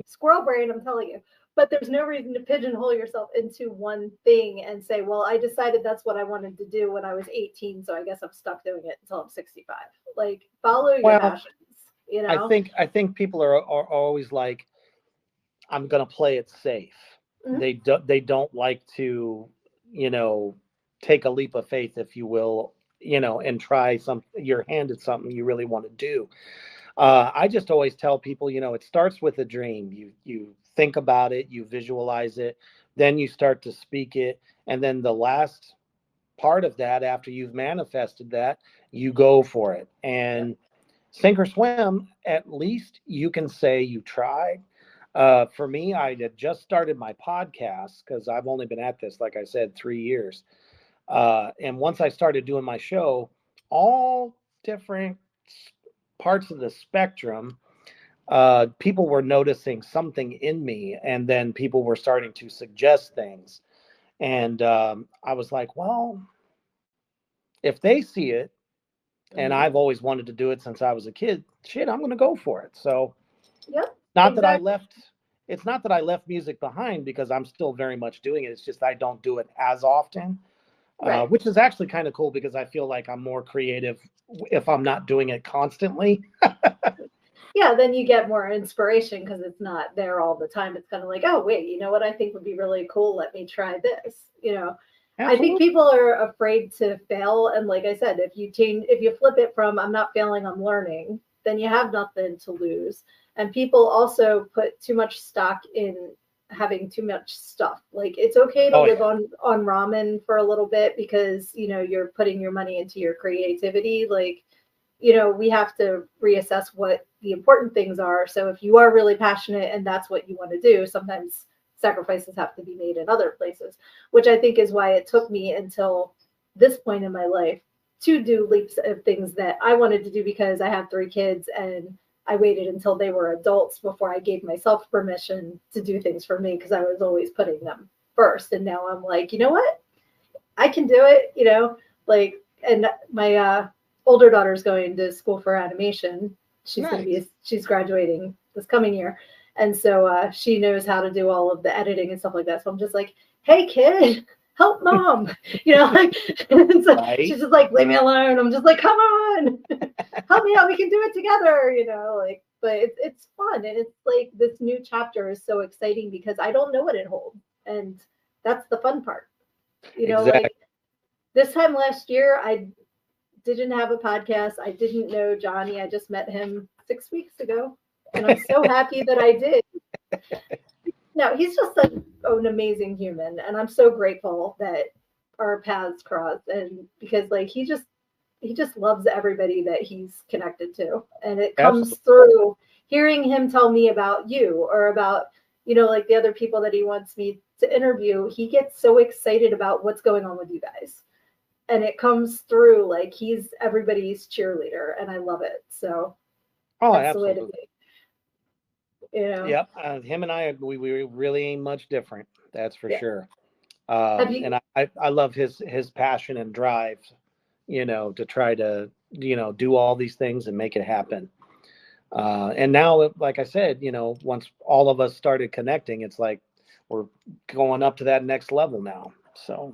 Squirrel brain, I'm telling you. But there's no reason to pigeonhole yourself into one thing and say, well, I decided that's what I wanted to do when I was 18, so I guess I'm stuck doing it until I'm 65. Like, follow your passions, you know? I think people are always like, I'm going to play it safe. Mm-hmm. They don't like to, you know, take a leap of faith, if you will, you know, and try your hand at something you really want to do. I just always tell people, you know, it starts with a dream. You think about it, you visualize it, then you start to speak it. And then the last part of that, after you've manifested that, you go for it. And sink or swim, at least you can say you tried. For me, I had just started my podcast because I've only been at this, like I said, 3 years. And once I started doing my show, all different parts of the spectrum, people were noticing something in me, and then people were starting to suggest things. And I was like, well, if they see it, and I've always wanted to do it since I was a kid, shit, I'm going to go for it. So yep, not exactly. That I left, it's not that I left music behind, because I'm still very much doing it. It's just I don't do it as often. Right. Which is actually kind of cool, because I feel like I'm more creative if I'm not doing it constantly. Yeah, then you get more inspiration because it's not there all the time. It's kind of like, oh, wait, you know what I think would be really cool? Let me try this. You know, absolutely. I think people are afraid to fail. And like I said, if you flip it from I'm not failing, I'm learning, then you have nothing to lose. And people also put too much stock in having too much stuff. Like, it's okay to live on ramen for a little bit because, you know, you're putting your money into your creativity. Like, you know, we have to reassess what the important things are. So if you are really passionate and that's what you want to do, sometimes sacrifices have to be made in other places, which I think is why it took me until this point in my life to do leaps of things that I wanted to do, because I have 3 kids and I waited until they were adults before I gave myself permission to do things for me, because I was always putting them first. And now I'm like, you know what? I can do it, you know, like, and my older daughter's going to school for animation. She's nice. She's graduating this coming year. And so she knows how to do all of the editing and stuff like that. So I'm just like, hey kid, help mom, you know, like, and so she's just like, leave me alone. I'm just like, come on, help me out. We can do it together, you know, like, but it's fun. And it's like, this new chapter is so exciting because I don't know what it holds. And that's the fun part, you know, exactly. Like this time last year, I didn't have a podcast. I didn't know Johnny. I just met him 6 weeks ago. And I'm so happy that I did. No, he's just an amazing human. And I'm so grateful that our paths crossed. And because like he just loves everybody that he's connected to. And it comes through hearing him tell me about you, or about, you know, like the other people that he wants me to interview. He gets so excited about what's going on with you guys. And it comes through like he's everybody's cheerleader, and I love it. So that's absolutely the way to be. You know? Yep. Him and I, we really ain't much different. That's for sure. And I love his passion and drive, you know, to try to, you know, do all these things and make it happen. And now, like I said, you know, once all of us started connecting, it's like we're going up to that next level now. So.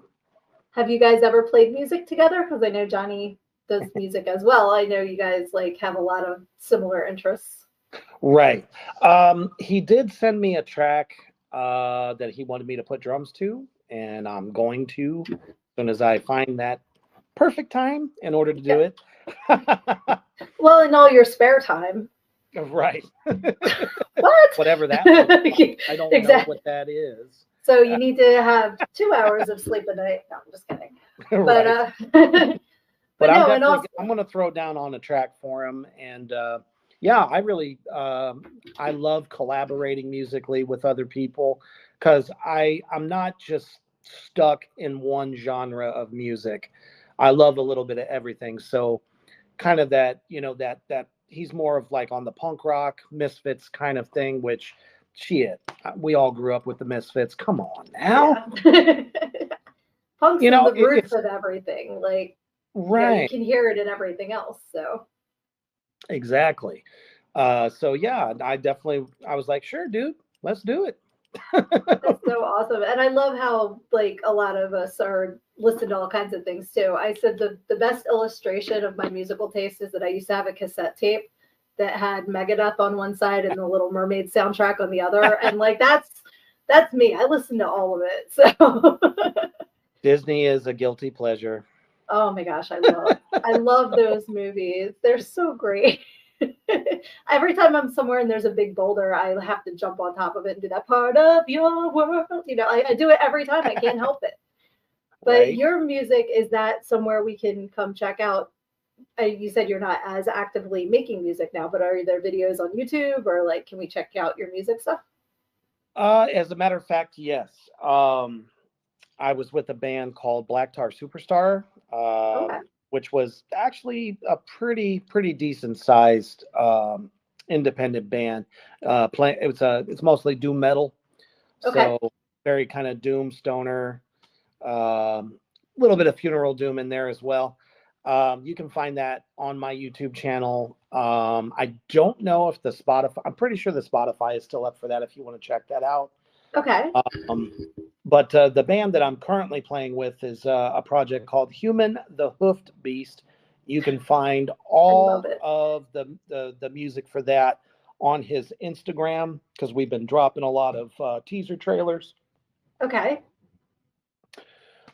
Have you guys ever played music together? Because I know Johnny does music as well. I know you guys like have a lot of similar interests. Right. He did send me a track that he wanted me to put drums to, and I'm going to, as soon as I find that perfect time in order to do it. Well, in all your spare time. Right. What? Whatever that is. I don't know what that is. So you need to have 2 hours of sleep a night. No, I'm just kidding. Right. But I'm going to throw down on a track for him. And I really, I love collaborating musically with other people. because I'm not just stuck in one genre of music. I love a little bit of everything. So kind of that, that he's more of like on the punk rock Misfits kind of thing, which shit, we all grew up with the Misfits. Come on now. Yeah. Punk's in the roots It's of everything. Like, you right. can hear it in everything else. So Exactly. So yeah, I was like, sure, dude, let's do it. that's so awesome. And I love how like a lot of us are listen to all kinds of things too. I said the best illustration of my musical taste is that I used to have a cassette tape that had Megadeth on one side and the Little Mermaid soundtrack on the other. And like that's me. I listen to all of it. So Disney is a guilty pleasure. oh my gosh, I love those movies. They're so great. Every time I'm somewhere and there's a big boulder, I have to jump on top of it and do that part of your world. I do it every time. I can't help it. But Right. your music, is that somewhere we can come check out? You said you're not as actively making music now, but are there videos on YouTube or like, can we check out your music stuff? As a matter of fact, yes. I was with a band called Black Tar Superstar, Okay. which was actually a pretty decent sized independent band. It's mostly doom metal, Okay. so very kind of doom stoner, a little bit of funeral doom in there as well. You can find that on my YouTube channel. I don't know if the Spotify. I'm pretty sure the Spotify is still up for that. If you want to check that out. Okay. Um, but the band that I'm currently playing with is a project called Human the Hoofed Beast. You can find I love all it. of the music for that on his Instagram because we've been dropping a lot of teaser trailers. Okay.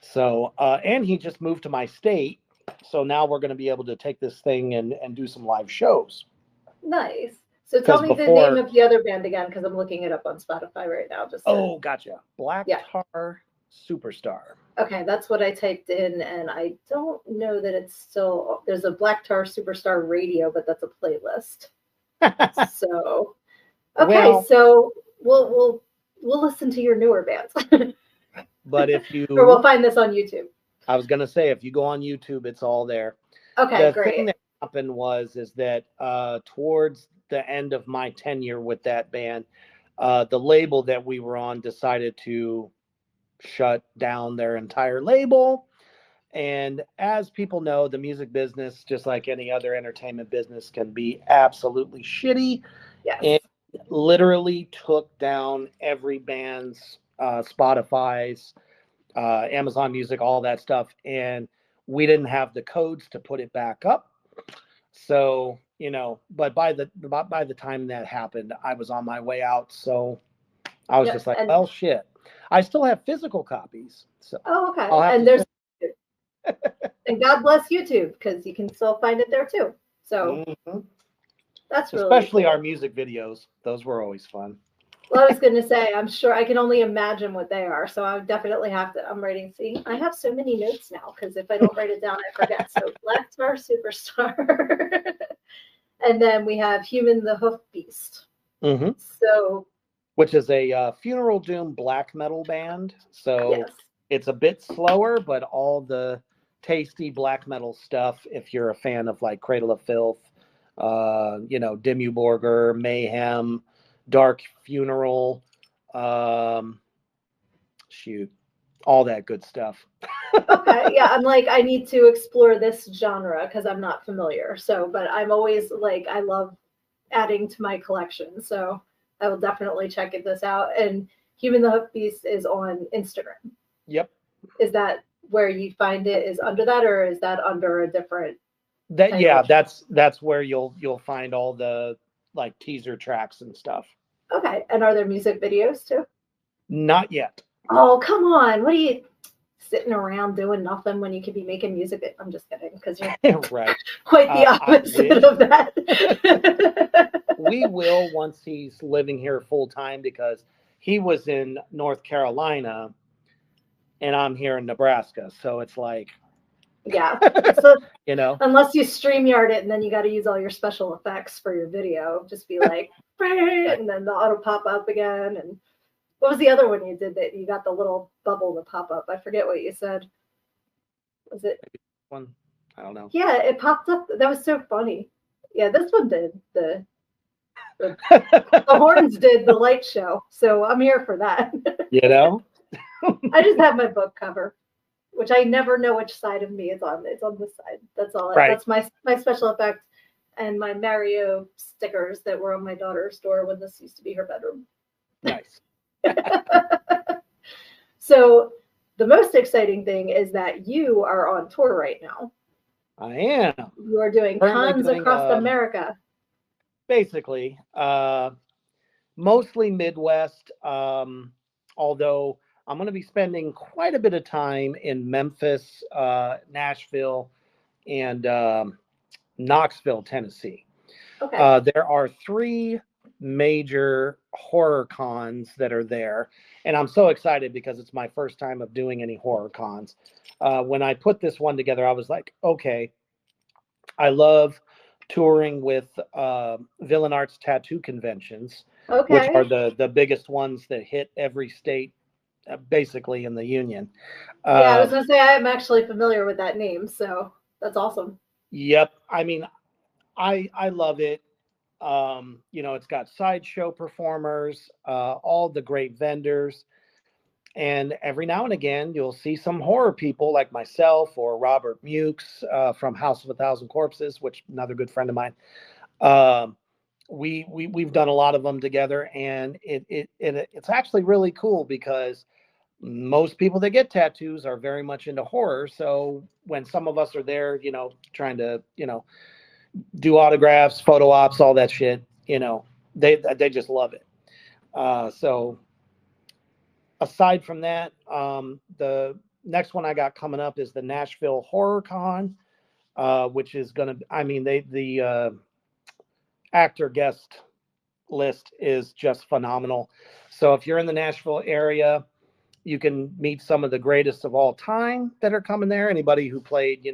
So, and he just moved to my state. So now we're going to be able to take this thing and do some live shows. Nice. So tell Because me the name before, of the other band again, because I'm looking it up on Spotify right now. Just to, oh, gotcha. Black yeah. Tar Superstar. Okay, that's what I typed in, and I don't know that it's still. There's a Black Tar Superstar Radio, but that's a playlist. So okay, Well, so we'll listen to your newer bands, but if or we'll you, find this on YouTube. I was going to say, if you go on YouTube, it's all there. Okay, The thing great. that happened is that towards the end of my tenure with that band, the label that we were on decided to shut down their entire label. And as people know, the music business, just like any other entertainment business, can be absolutely shitty. Yes. And literally took down every band's Spotify's, Amazon Music, all that stuff. And we didn't have the codes to put it back up. So, but by the time that happened, I was on my way out. So I was Yep. just like, And well, shit. I still have physical copies. So oh, okay. I'll have And to there's send. and God bless YouTube because you can still find it there too. So Mhm. that's really Especially our cool. music videos. Those were always fun. Well, I was going to say, I'm sure I can only imagine what they are. So I would definitely have to. I'm writing. See, I have so many notes now because if I don't write it down, I forget. So Black Star Superstar. And then we have Human the Hoof Beast. Hmm. So, Which is a funeral doom black metal band. So yes. it's a bit slower, but all the tasty black metal stuff, if you're a fan of like Cradle of Filth, Dimmu Borgir, Mayhem, Dark Funeral, um, shoot, all that good stuff. Okay. Yeah. I'm like, I need to explore this genre because I'm not familiar. So, but I'm always like, I love adding to my collection. So I will definitely check this out. And Human the Hoof Beast is on Instagram. Yep. Is that where you find it? Is under that, or is that under a different That title? yeah, that's where you'll find all the like teaser tracks and stuff. Okay. And are there music videos too? Not yet. Oh, come on. What are you sitting around doing nothing when you could be making music? I'm just kidding because you're Right. quite the I opposite wish. of that. We will once he's living here full time because he was in North Carolina and I'm here in Nebraska. So it's like, Yeah. So you know, unless you StreamYard it and then you got to use all your special effects for your video, just be like, right. and then the auto pop up again. And What was the other one you did that you got the little bubble to pop up? I forget what you said. Was it? One, I don't know. Yeah, it popped up. That was so funny. Yeah, this one did. The, the horns did the light show. So I'm here for that. You know? I just have my book cover, which I never know which side of me it's on. It's on this side. That's all. Right. That's my special effect and my Mario stickers that were on my daughter's door when this used to be her bedroom. Nice. So the most exciting thing is that you are on tour right now. I am. You are doing Currently cons doing, across America. Basically, mostly Midwest, although I'm going to be spending quite a bit of time in Memphis, Nashville, and Knoxville, Tennessee. Okay. There are 3 major horror cons that are there, and I'm so excited because it's my first time of doing any horror cons. When I put this one together, I was like, okay, I love touring with Villain Arts tattoo conventions, which are Okay. the biggest ones that hit every state, basically in the union. Yeah, I was Uh, gonna say I'm actually familiar with that name, so that's awesome. yep. I mean, I love it. It's got sideshow performers, all the great vendors, and every now and again you'll see some horror people like myself or Robert Mukes from House of a Thousand Corpses, which another good friend of mine. Um, we've done a lot of them together, and it's actually really cool because most people that get tattoos are very much into horror. So when some of us are there, trying to do autographs, photo ops, all that shit, they just love it. So aside from that, the next one I got coming up is the Nashville Horror Con, which is going to, I mean, the actor guest list is just phenomenal. So if you're in the Nashville area, you can meet some of the greatest of all time that are coming there. Anybody who played,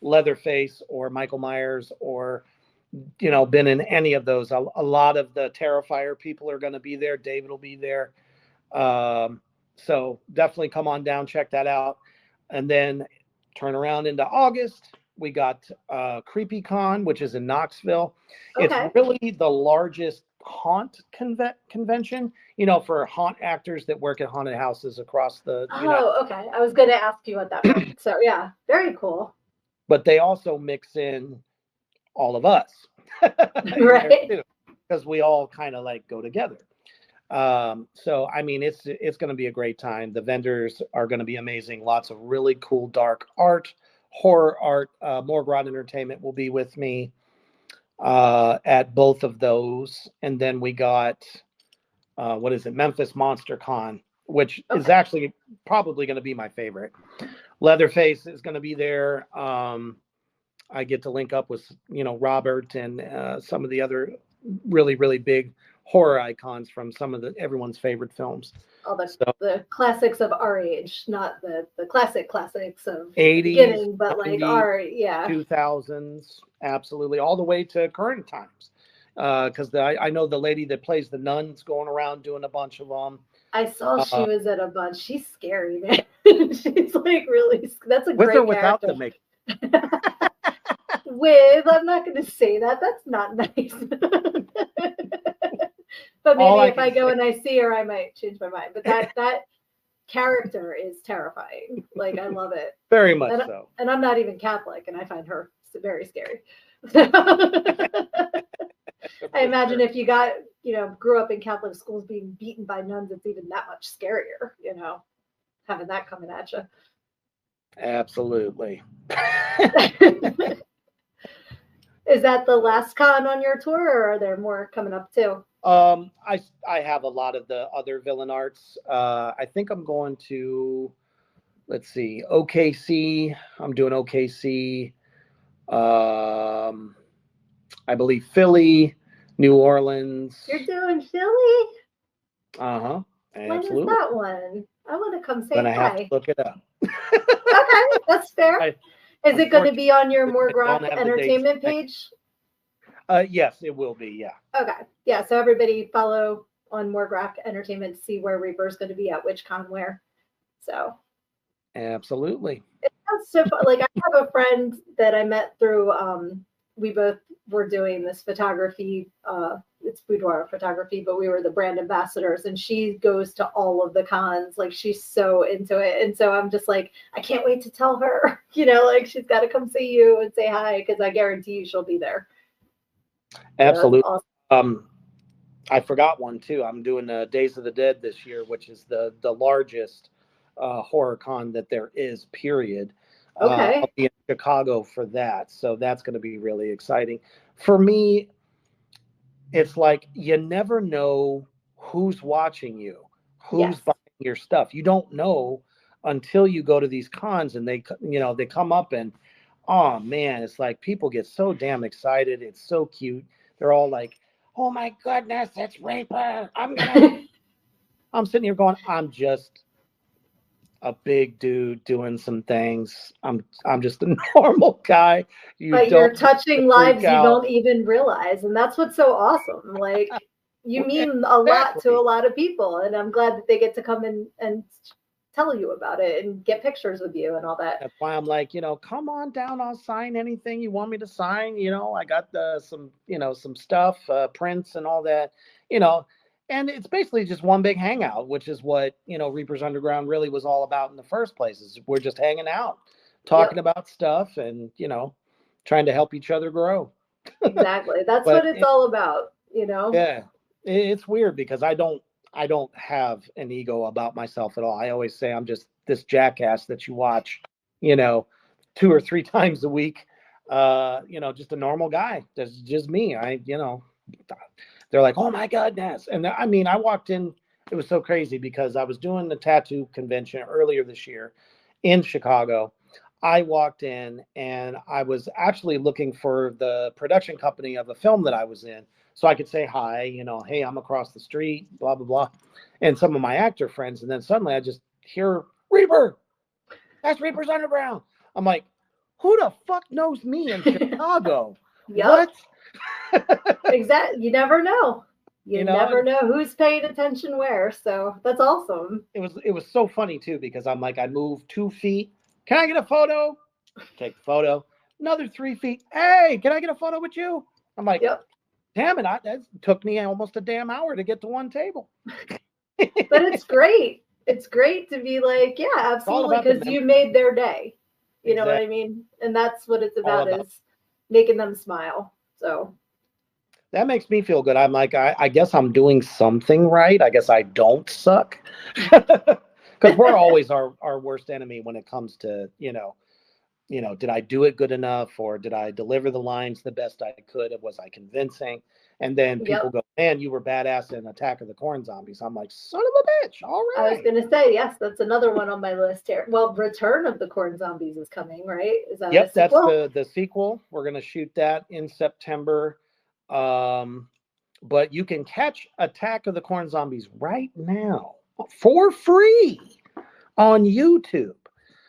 Leatherface or Michael Myers or, been in any of those. A lot of the Terrifier people are going to be there. David will be there. So definitely come on down, check that out. And then turn around into August. We got CreepyCon, which is in Knoxville. It's Okay. really the largest haunt convention, for haunt actors that work at haunted houses across the United Oh, okay. I was gonna ask you what that meant. So yeah, very cool. But they also mix in all of us in there Right? too, because we all kind of like go together. So I mean, it's going to be a great time. The vendors are going to be amazing. Lots of really cool dark art, horror art. Morgrad Entertainment will be with me at both of those, and then we got what is it, Memphis Monster Con, which is Okay. actually probably going to be my favorite. Leatherface is going to be there. I get to link up with Robert and some of the other really really big horror icons from some of the everyone's favorite films. All So the classics of our age, not the classics of the 80s, beginning, but like 90s, our yeah. 2000s, absolutely, all the way to current times. Because I know the lady that plays the nun's going around doing a bunch of them. I saw she Uh, was at a bunch. She's scary, man. She's like really. That's a with or great without character. the makeup. With, I'm not going to say that. That's not nice. But All maybe I if I can go say, and I see her, I might change my mind. But that character is terrifying. Like I love it. very much And so. and I'm not even Catholic, and I find her very scary. I imagine if you got grew up in Catholic schools being beaten by nuns, it's even that much scarier. Having that coming at you. Absolutely. Is that the last con on your tour, or are there more coming up too? I have a lot of the other villain arts. I think I'm going to, let's see, OKC. I'm doing OKC. I believe Philly, New Orleans. You're doing Philly? Uh-huh. When is Absolutely. that one? I want to come say Gonna have to hi. look it up. Okay, that's fair. I Is it going to be on your unfortunately don't Morgrock have the dates. Entertainment page? Yes, it will be. Yeah. Okay. Yeah, so everybody follow on Morgrock Entertainment to see where Reaper's going to be at which con where. So Absolutely. it sounds so fun. Like I have a friend that I met through. We both were doing this photography. It's boudoir photography, but we were the brand ambassadors, and she goes to all of the cons. Like she's so into it, and so I'm just like, I can't wait to tell her. Like she's got to come see you and say hi because I guarantee you she'll be there. So that's Absolutely. awesome. I forgot one too. I'm doing Days of the Dead this year, which is the largest horror con that there is. Period. I'll Okay. be in Chicago for that, so that's going to be really exciting. For me, it's like you never know who's watching you, Yes. who's buying your stuff. You don't know until you go to these cons and they come up and oh man, it's like people get so damn excited. It's so cute. They're all like, "Oh my goodness, it's Reaper! I'm sitting here going, I'm just a big dude doing some things. I'm just a normal guy. You But don't you're need to touching freak lives you out." don't even realize, and that's what's so awesome. Like you mean a lot to a Exactly. lot of people, and I'm glad that they get to come in and tell you about it and get pictures with you and all that. That's why I'm like, come on down. I'll sign anything you want me to sign. I got some stuff, prints and all that, you know, and it's basically just one big hangout, which is what, Reapers Underground really was all about in the first place. Is we're just hanging out, talking Yep, about stuff and, trying to help each other grow. exactly. That's But what it's all about. yeah, it's weird because I don't have an ego about myself at all. I always say I'm just this jackass that you watch, you know, 2 or 3 times a week. Just a normal guy. That's just me. They're like, "Oh my goodness!" And I mean, I walked in. It was so crazy because I was doing the tattoo convention earlier this year in Chicago. I walked in and I was actually looking for the production company of a film that I was in so I could say hi, hey, I'm across the street, blah, blah, blah, and some of my actor friends. And then suddenly I just hear Reaper, that's Reaper's Underground. I'm like, who the fuck knows me in Chicago? Yep, What? exactly. You never know. You You know, never know who's paying attention where. So that's awesome. it was so funny too because I'm like, I moved 2 feet. Can I get a photo? Take the photo. Another 3 feet. Hey, can I get a photo with you? I'm like, Yep. damn it, that took me almost a damn hour to get to one table. But It's it's great. It's great to be like, yeah, all absolutely, about the because you memory. made their day. You know what I Exactly. mean? And that's what it's All about about is making them smile. So that makes me feel good. I'm like, I guess I'm doing something right. I guess I don't suck. Because we're always our worst enemy when it comes to, did I do it good enough or did I deliver the lines the best I could? Was I convincing? And then people yep. go, man, you were badass in Attack of the Corn Zombies. I'm like, son of a bitch. All I was right. gonna say, yes, that's another one on my list here. Well, Return of the Corn Zombies is coming, right? Is that a Yep, that's sequel? the sequel. We're gonna shoot that in September. Um, but you can catch Attack of the Corn Zombies right now for free on YouTube.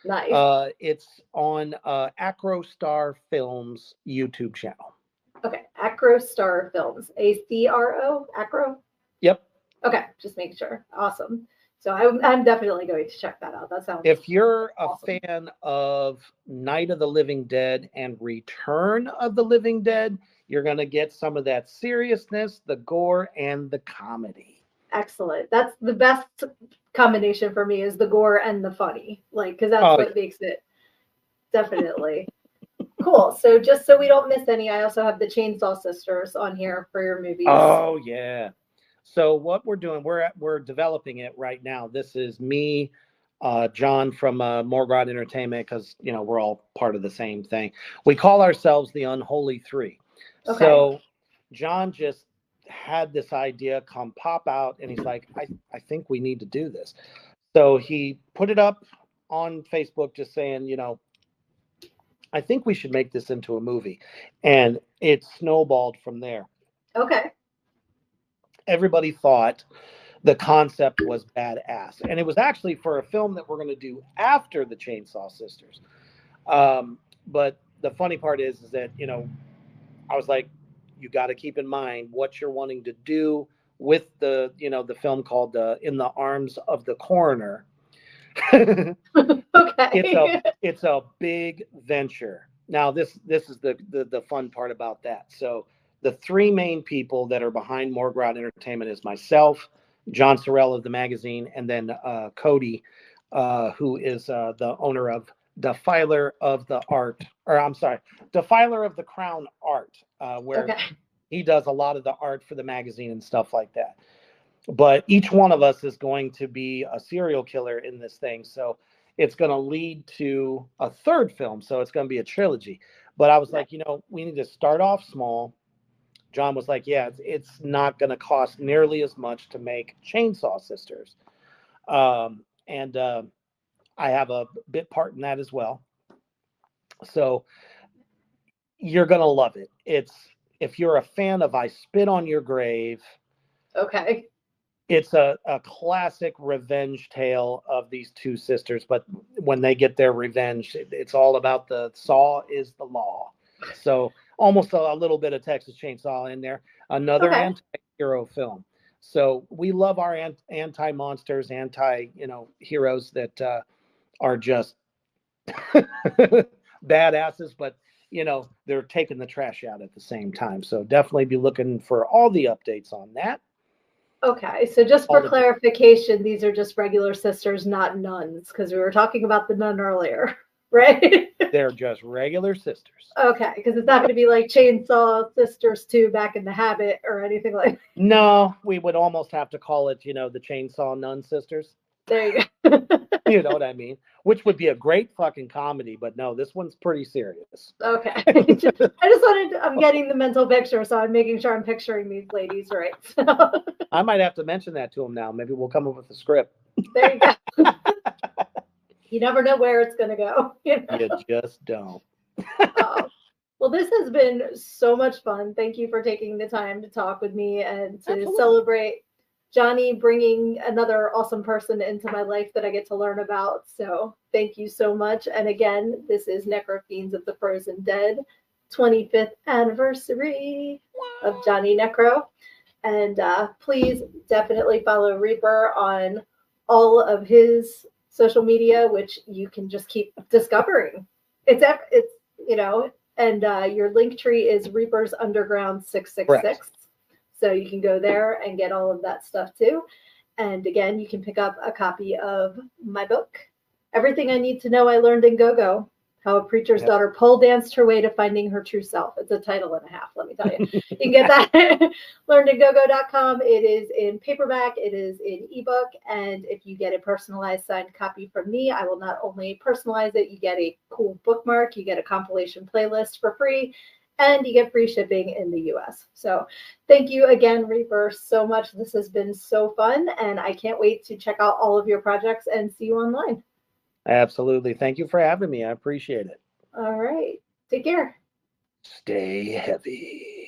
Nice. It's on Acrostar Films YouTube channel. Okay. Acro Star Films. ACRO? Acro? Yep. Okay, just make sure. Awesome. So I'm definitely going to check that out. That sounds If you're a awesome. fan of Night of the Living Dead and Return of the Living Dead, you're going to get some of that seriousness, the gore, and the comedy. Excellent. That's the best combination for me is the gore and the funny. Like, because that's Oh, what makes it definitely cool. So just so we don't miss any, I also have the Chainsaw Sisters on here for your movies. oh yeah. So what we're doing, we're developing it right now. This is me, John from Morgrod Entertainment, because we're all part of the same thing. We call ourselves the Unholy Three. Okay. So John just had this idea come pop out, and he's like, I think we need to do this. So he put it up on Facebook, just saying, I think we should make this into a movie, and it snowballed from there. Okay. Everybody thought the concept was badass. And it was actually for a film that we're going to do after the Chainsaw Sisters. But the funny part is that, I was like, you got to keep in mind what you're wanting to do, with the the film called In the Arms of the Coroner. it's a Okay. it's a big venture. Now this is the fun part about that. So the three main people that are behind Morgrout Entertainment is myself, John Sorrell of the magazine, and then Cody, who is the owner of Defiler of the Art, or I'm sorry, Defiler of the Crown Art, where Okay. he does a lot of the art for the magazine and stuff like that. But each one of us is going to be a serial killer in this thing. So it's going to lead to a third film. So it's going to be a trilogy. But I was like, we need to start off small. John was like, yeah, it's not going to cost nearly as much to make Chainsaw Sisters. And I have a bit part in that as well. So you're going to love it. If you're a fan of I Spit on Your Grave, Okay. it's a classic revenge tale of these two sisters, but when they get their revenge, it's all about the saw is the law. So almost a little bit of Texas Chainsaw in there. Another Okay. anti-hero film. So we love our anti-monsters, heroes that are just badasses, but they're taking the trash out at the same time. So definitely be looking for all the updates on that. Okay, so just for All of clarification, these are just regular sisters, not nuns, because we were talking about the nun earlier, right? They're just regular sisters. Okay, because it's not going to be like Chainsaw Sisters 2 Back in the Habit or anything like that. No, we would almost have to call it, the Chainsaw Nun Sisters. There you go. You know what I mean? Which would be a great fucking comedy, but no, this one's pretty serious. Okay. I just wanted I'm getting the mental picture, so I'm making sure I'm picturing these ladies right. So. I might have to mention that to him now. Maybe we'll come up with a script. There you go. You never know where it's going to go. You just don't. Well, this has been so much fun. Thank you for taking the time to talk with me and to Absolutely. celebrate Johnny bringing another awesome person into my life that I get to learn about. So thank you so much. And again, this is Necro Fiends of the Frozen Dead, 25th anniversary of Johnny Necro. And please definitely follow Reaper on all of his social media, which you can just keep discovering. It's and your link tree is Reaper's Underground 666. Correct. So you can go there and get all of that stuff too. And again, you can pick up a copy of my book, Everything I Need to Know I Learned in Go-Go, How a Preacher's Daughter Pole Danced Her Way to Finding Her True Self. It's a title and a half, let me tell you. You can get that at learnedingogo.com. It is in paperback, it is in ebook, and if you get a personalized signed copy from me, I will not only personalize it, you get a cool bookmark, you get a compilation playlist for free, and you get free shipping in the US. So thank you again, Reaper, so much. This has been so fun, and I can't wait to check out all of your projects and see you online. Absolutely. Thank you for having me. I appreciate it. All right. Take care. Stay heavy.